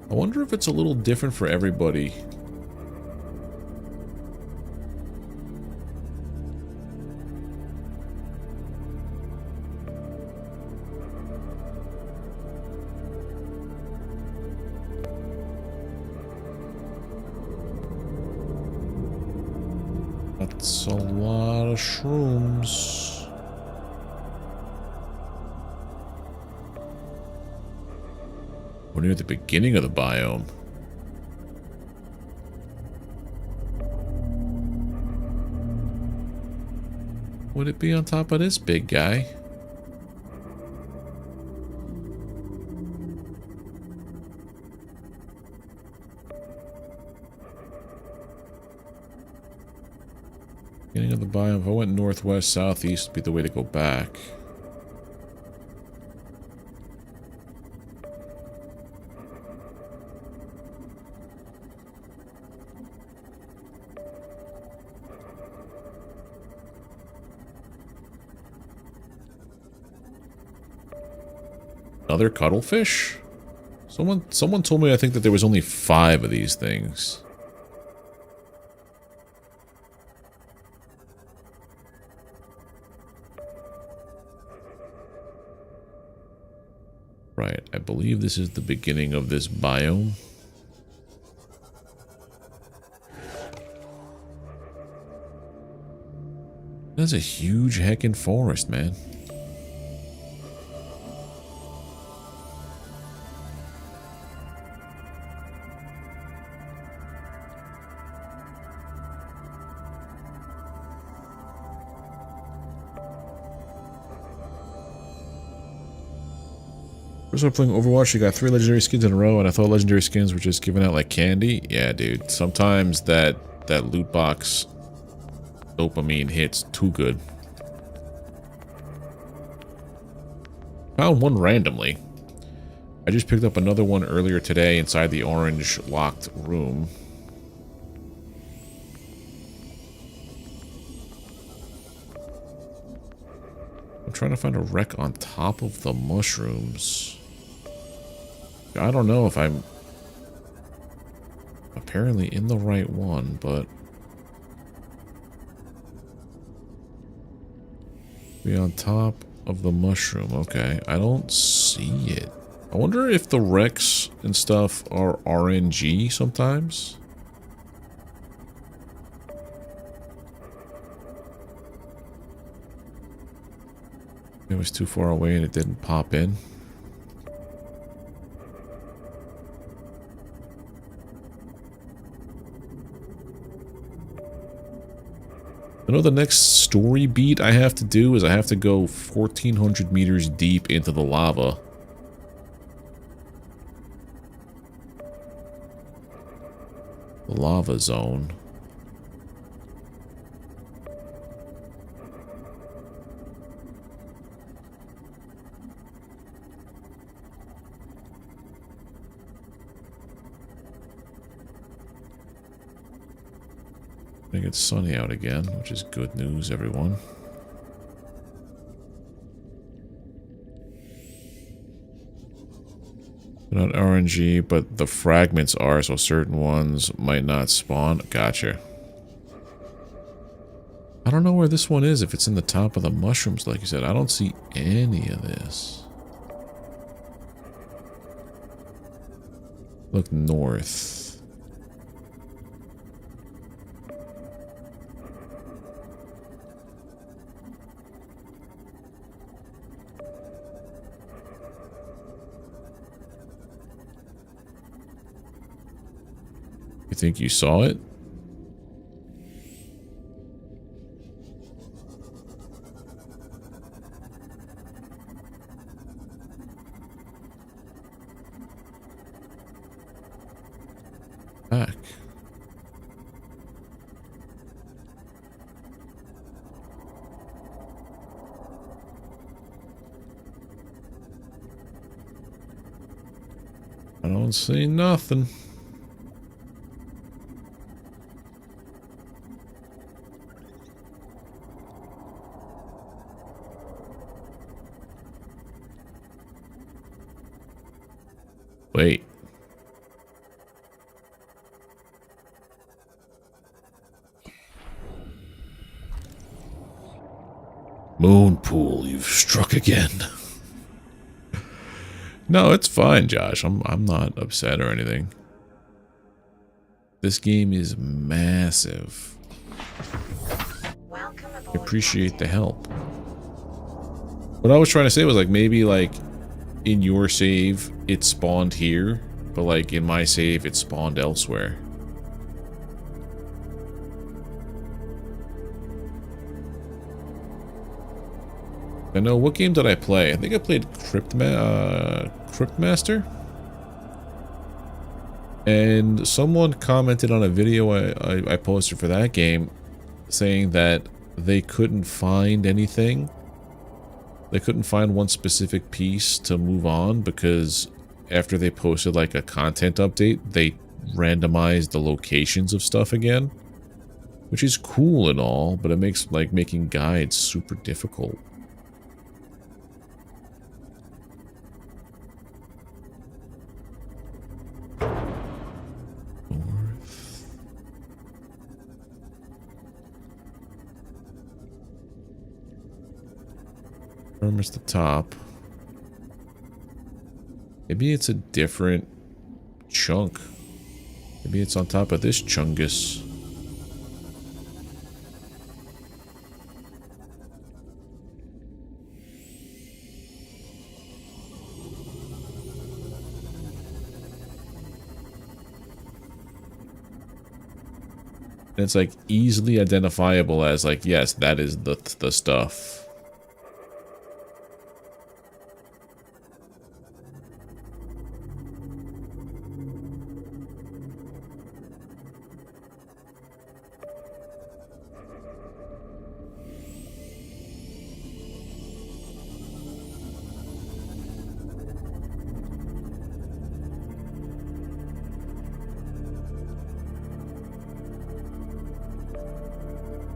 I wonder if it's a little different for everybody. Not That's a lot of shrooms. We're near the beginning of the biome. Would it be on top of this big guy? Beginning of the biome. If I went northwest, southeast would be the way to go back. Another cuttlefish? Someone told me I think that there was only 5 of these things. Right, I believe this is the beginning of this biome. That's a huge heckin' forest, man. First time playing Overwatch, you got 3 legendary skins in a row, and I thought legendary skins were just given out like candy. Yeah, dude. Sometimes that loot box dopamine hits too good. Found one randomly. I just picked up another one earlier today inside the orange locked room. I'm trying to find a wreck on top of the mushrooms. I don't know if I'm apparently in the right one, but be on top of the mushroom. Okay, I don't see it. I wonder if the wrecks and stuff are RNG sometimes. It was too far away and it didn't pop in. I know the next story beat I have to do is I have to go 1,400 meters deep into the lava. The lava zone. I think it's sunny out again, which is good news, everyone. They're not RNG, but the fragments are, so certain ones might not spawn. Gotcha. I don't know where this one is, if it's in the top of the mushrooms, like you said. I don't see any of this. Look north. You think you saw it? Back. I don't see nothing. Wait. Moon pool, you've struck again. No, it's fine, Josh. I'm not upset or anything. This game is massive. appreciate the help. What I was trying to say was like maybe like in your save it spawned here, but like in my save it spawned elsewhere. I know, what game did I play? I think I played Cryptmaster? And someone commented on a video I posted for that game saying that they couldn't find anything. They couldn't find one specific piece to move on because after they posted like a content update, they randomized the locations of stuff again. Which is cool and all, but it makes like making guides super difficult. Is the top. Maybe it's a different chunk. Maybe it's on top of this chungus. And it's like easily identifiable as like, yes, that is the stuff.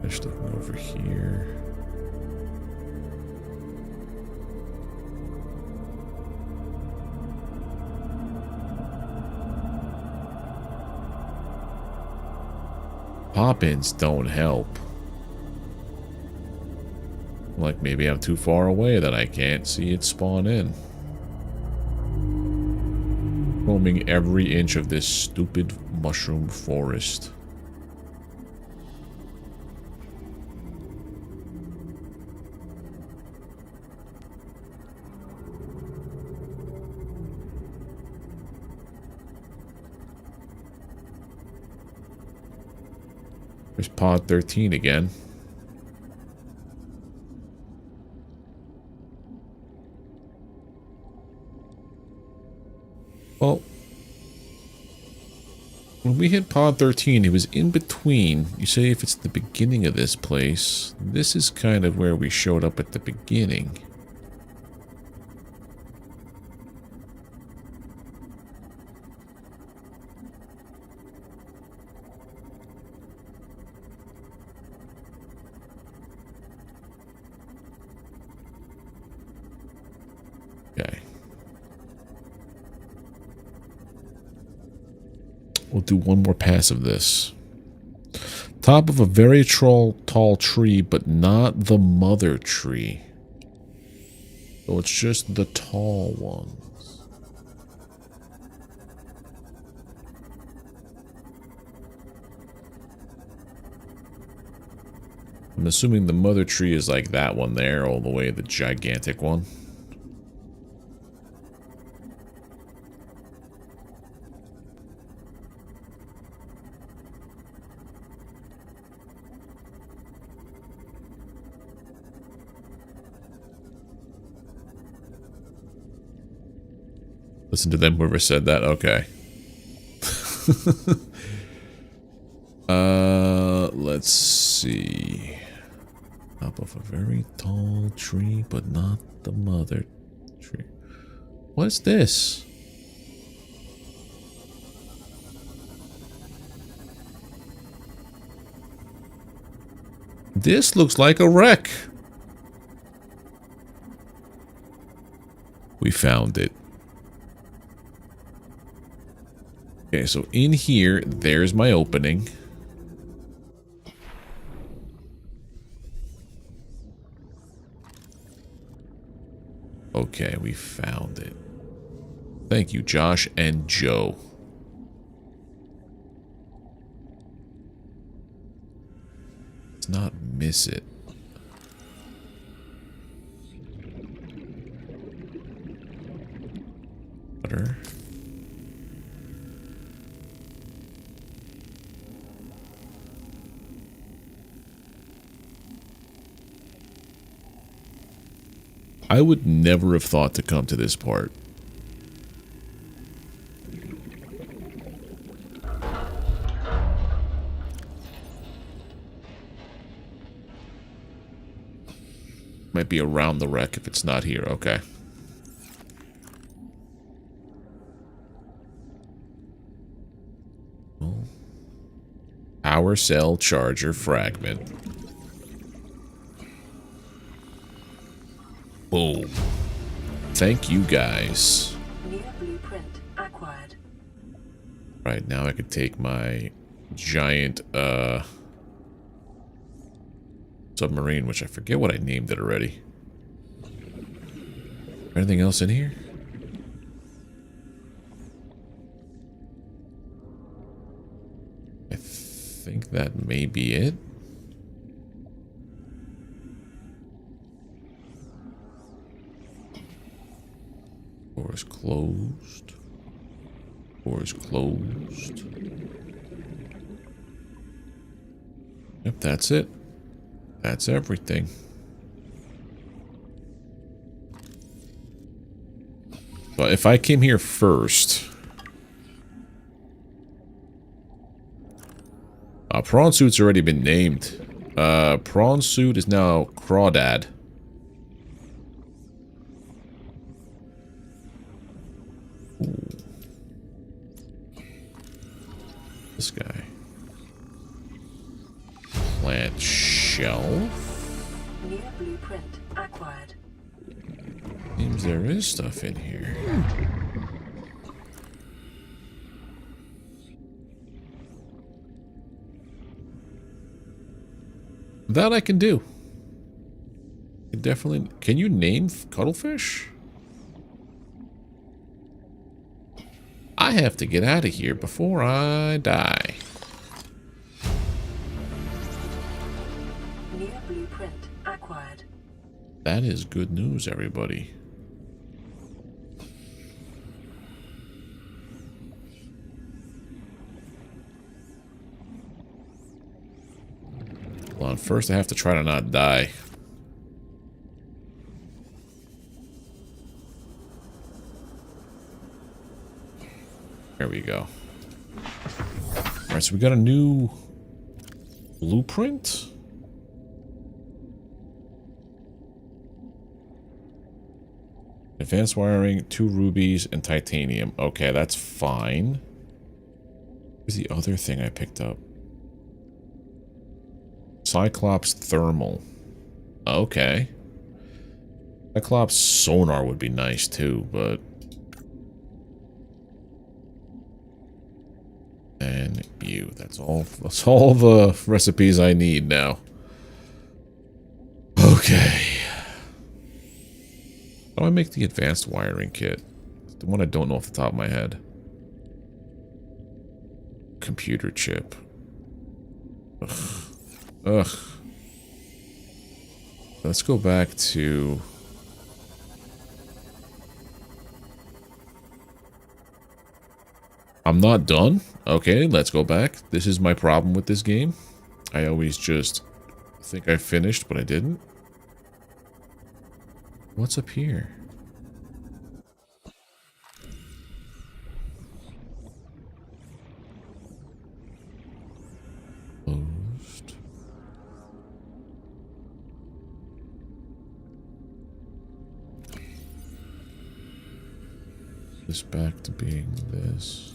Just looking over here. Pop-ins don't help. Like maybe I'm too far away that I can't see it spawn in. Roaming every inch of this stupid mushroom forest. There's pod 13 again. Well, when we hit pod 13, it was in between. You say if it's the beginning of this place, this is kind of where we showed up at the beginning. Okay. We'll do one more pass of this. Top of a very tall tree, but not the mother tree. So it's just the tall ones. I'm assuming the mother tree is like that one there, all the way, the gigantic one. Listen to them, whoever said that. Okay. Let's see. Top of a very tall tree, but not the mother tree. What's this? This looks like a wreck. We found it. Okay, so in here, there's my opening. Okay, we found it. Thank you, Josh and Joe. Let's not miss it. Butter. I would never have thought to come to this part. Might be around the wreck if it's not here. Okay. Power cell charger fragment. Boom. Thank you, guys. New blueprint acquired. Right, now I could take my giant submarine, which I forget what I named it already. Anything else in here? I think that may be it. Door is closed. Door is closed. Yep, that's it. That's everything. But if I came here first... prawn suit's already been named. Prawn suit is now Crawdad. Ooh. This guy. Plant shelf. New blueprint acquired. Seems there is stuff in here. That I can do. Definitely. Can you name cuttlefish? I have to get out of here before I die. New blueprint acquired. That is good news, everybody. Hold on, first I have to try to not die. There we go. Alright, so we got a new blueprint? Advanced wiring, 2 rubies, and titanium. Okay, that's fine. Where's the other thing I picked up? Cyclops thermal. Okay. Cyclops sonar would be nice too, but... And you. That's all the recipes I need now. Okay. How do I make the advanced wiring kit? It's the one I don't know off the top of my head. Computer chip. Ugh. Ugh. Let's go back to... I'm not done? Okay, let's go back. This is my problem with this game. I always just think I finished, but I didn't. What's up here? Closed. This back to being this.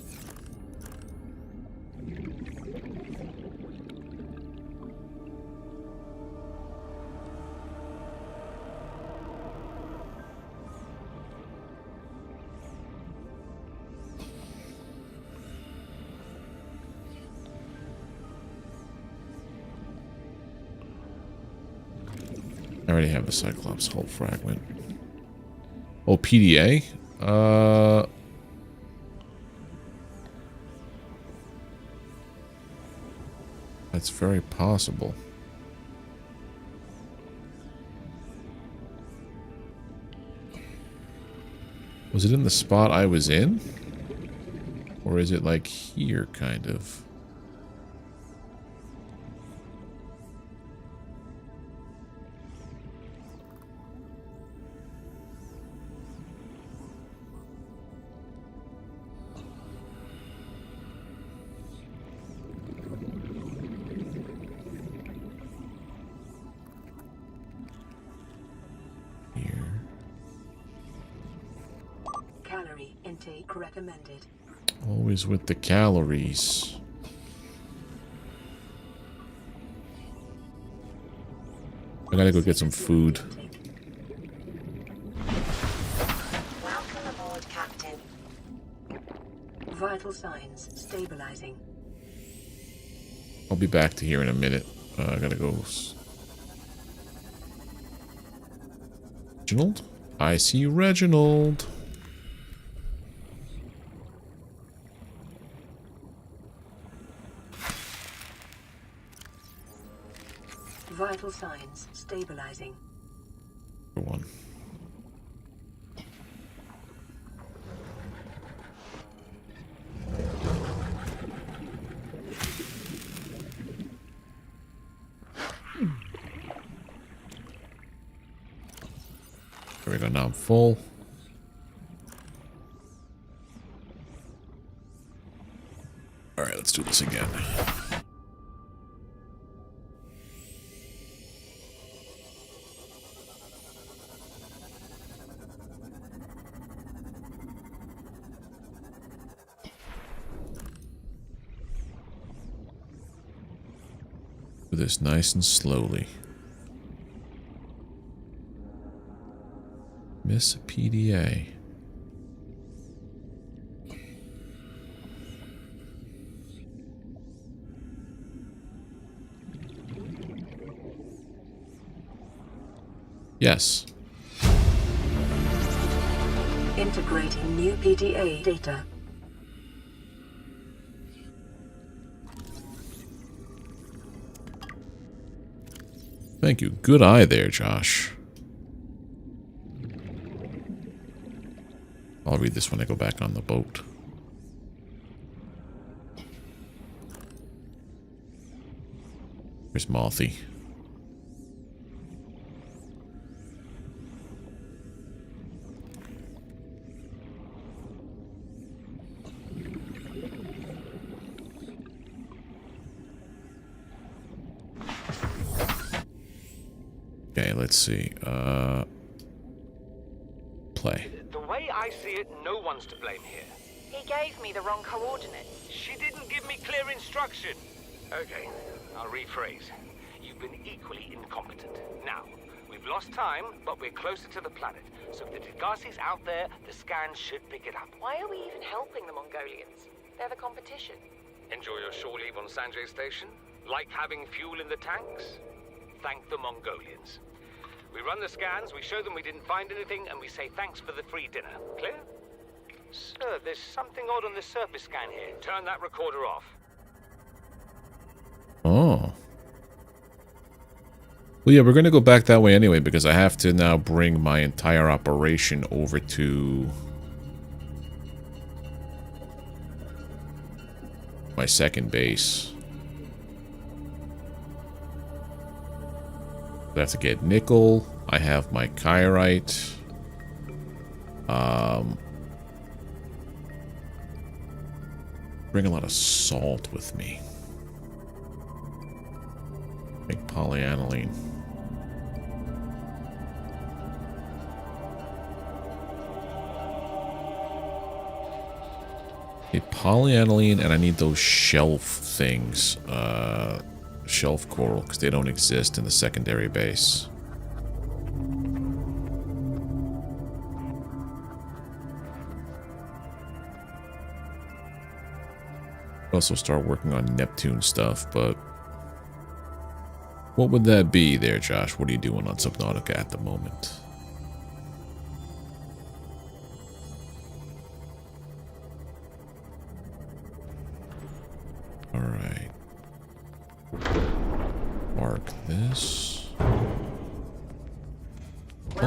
I already have the Cyclops hull fragment. Oh, PDA? That's very possible. Was it in the spot I was in? Or is it like here, kind of? Calorie intake recommended. Always with the calories. I gotta go get some food. Welcome aboard, Captain. Vital signs stabilizing. I'll be back to here in a minute. I gotta go. Reginald? I see Reginald. Vital signs stabilizing. One. There we go, now I'm full. Alright, let's do this again. Do this nice and slowly. Miss PDA. Yes. Integrating new PDA data. Thank you. Good eye there, Josh. I'll read this when I go back on the boat. Where's Malthy? Okay, let's see. Play. The way I see it, no one's to blame here. He gave me the wrong coordinates. She didn't give me clear instruction. Okay, I'll rephrase. You've been equally incompetent. Now, we've lost time, but we're closer to the planet. So if the Degarcy's out there, the scans should pick it up. Why are we even helping the Mongolians? They're the competition. Enjoy your shore leave on Sanjay Station? Like having fuel in the tanks? Thank the Mongolians. We run the scans, we show them we didn't find anything, and we say thanks for the free dinner. Clear? Sir, there's something odd on the surface scan here. Turn that recorder off. Oh. Well, yeah, we're going to go back that way anyway, because I have to now bring my entire operation over to my second base. I have to get nickel. I have my kyrite. Bring a lot of salt with me. Make polyaniline. Okay, polyaniline, and I need those shelf things. Shelf coral, because they don't exist in the secondary base. Also start working on Neptune stuff, but what would that be there, Josh? What are you doing on Subnautica at the moment? Alright. Mark this. Welcome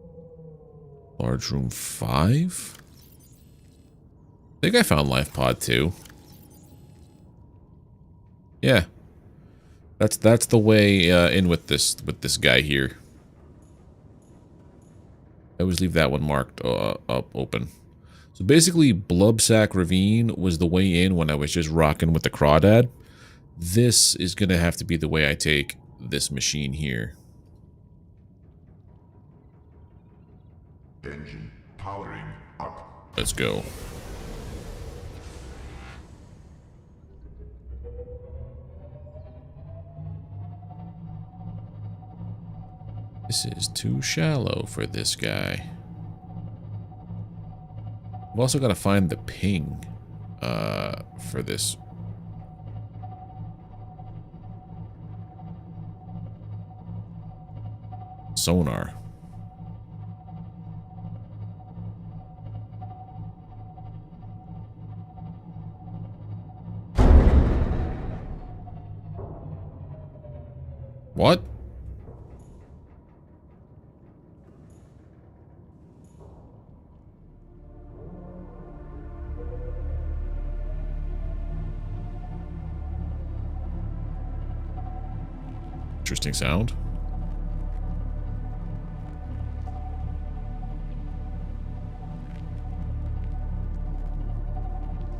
Large room 5? I think I found life pod 2. Yeah. That's the way in with this guy here. I always leave that one marked up open. So basically, Blubsack Ravine was the way in when I was just rocking with the crawdad. This is going to have to be the way I take this machine here. Engine powering up. Let's go. This is too shallow for this guy. I've also got to find the ping for this. Sonar. What? Interesting sound.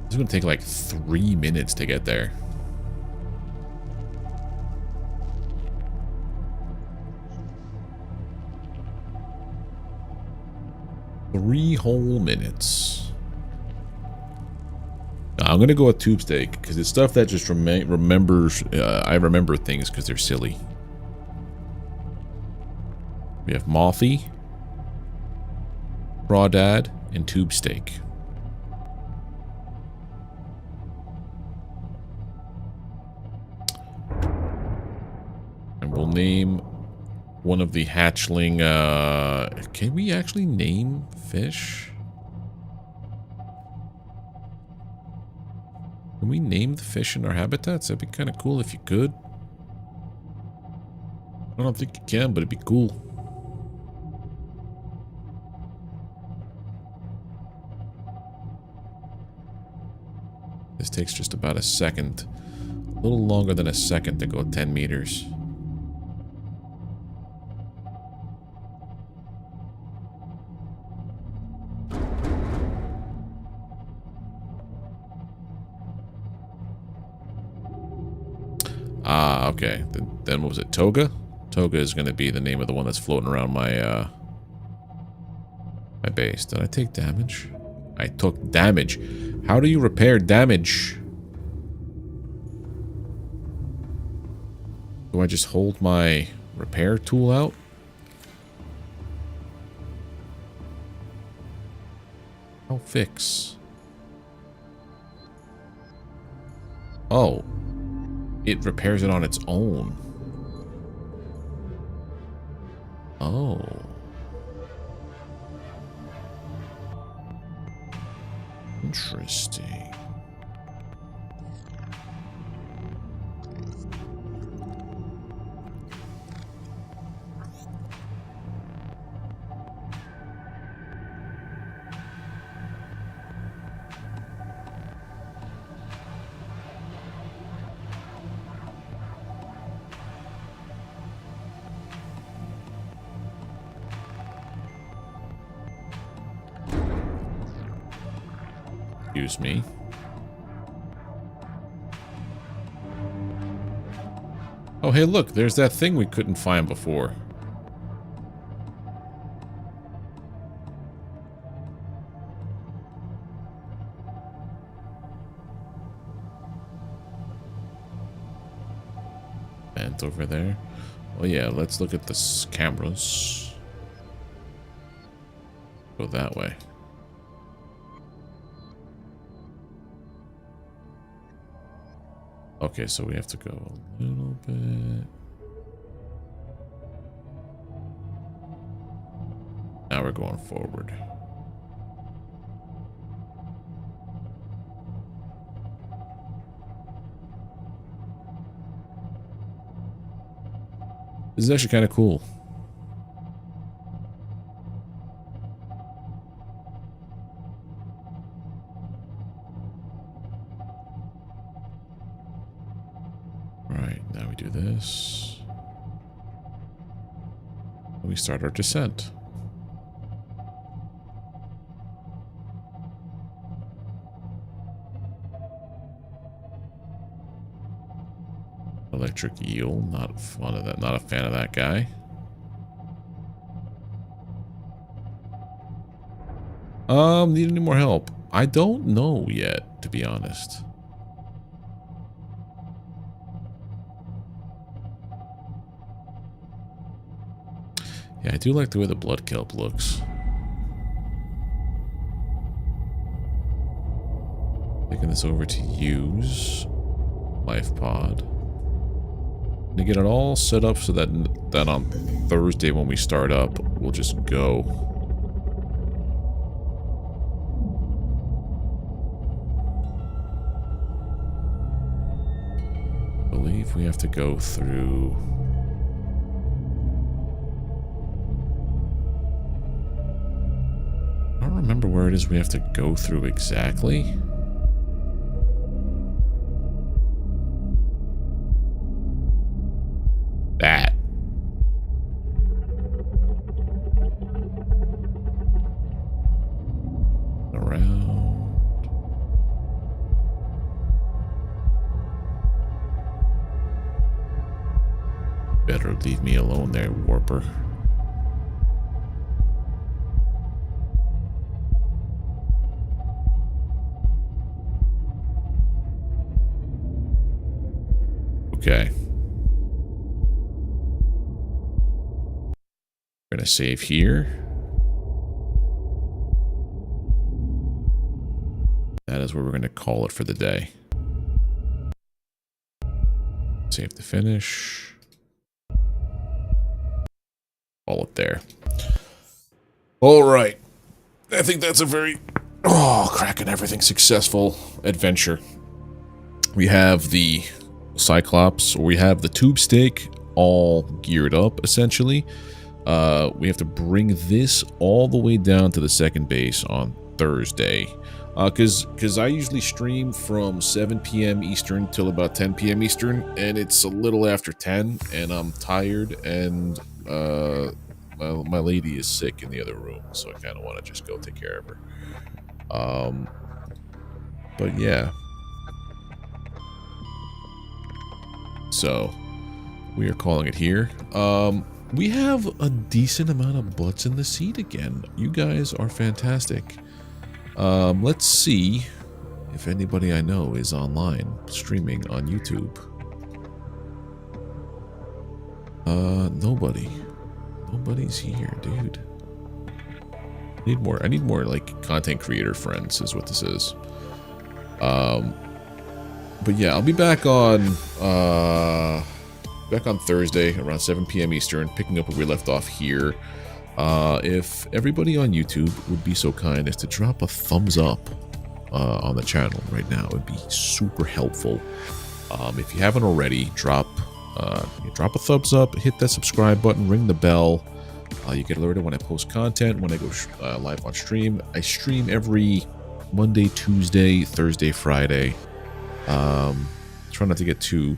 It's gonna take like 3 minutes to get there. Three whole minutes. I'm gonna go with tube steak because it's stuff that just remembers. I remember things because they're silly. We have Mothy, Crawdad, and tube steak. And we'll name one of the hatchling. Can we actually name fish? Can we name the fish in our habitats? That'd be kind of cool if you could. I don't think you can, but it'd be cool. This takes just about a second. A little longer than a second to go 10 meters. Ah, okay. Then what was it? Toga? Toga is going to be the name of the one that's floating around my my base. Did I take damage? I took damage. How do you repair damage? Do I just hold my repair tool out? How fix? Oh. It repairs it on its own. Oh. Interesting. Excuse me. Oh, hey, look, there's that thing we couldn't find before. Vent over there. Oh, yeah, let's look at the cameras. Go that way. Okay, so we have to go a little bit. Now we're going forward. This is actually kind of cool. do this. We start our descent. Electric eel, not fun of that, not a fan of that guy. Need any more help? I don't know yet, to be honest. Yeah, I do like the way the blood kelp looks. Taking this over to use life pod. To get it all set up so that on Thursday when we start up, we'll just go. I believe we have to go through. I don't remember where it is we have to go through exactly. That. Around. Better leave me alone there, Warper. Okay. We're gonna save here. That is where we're gonna call it for the day. Save to finish. Call it there. All right. I think that's a very, cracking everything successful adventure. We have the Cyclops, or we have the tube stake all geared up, essentially. We have to bring this all the way down to the second base on Thursday. Because I usually stream from 7 p.m. Eastern till about 10 p.m. Eastern, and it's a little after 10, and I'm tired, and my lady is sick in the other room, so I kind of want to just go take care of her. But yeah. So, we are calling it here. We have a decent amount of butts in the seat again. You guys are fantastic. Let's see if anybody I know is online streaming on YouTube. Nobody. Nobody's here, dude. I need more like content creator friends is what this is. But yeah, I'll be back on Thursday around 7 p.m. Eastern, picking up where we left off here. If everybody on YouTube would be so kind as to drop a thumbs up on the channel right now, it would be super helpful. If you haven't already, drop a thumbs up, hit that subscribe button, ring the bell. You get alerted when I post content, when I go live on stream. I stream every Monday, Tuesday, Thursday, Friday. Try not to get too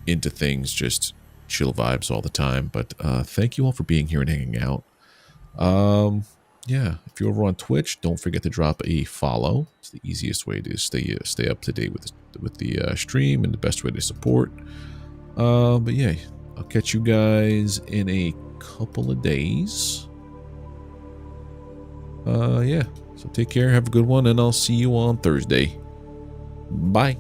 into things, just chill vibes all the time. But thank you all for being here and hanging out. Yeah, if you're over on Twitch, don't forget to drop a follow. It's the easiest way to stay up to date with the stream, and the best way to support. But yeah, I'll catch you guys in a couple of days. Yeah, so take care, have a good one, and I'll see you on Thursday. Bye.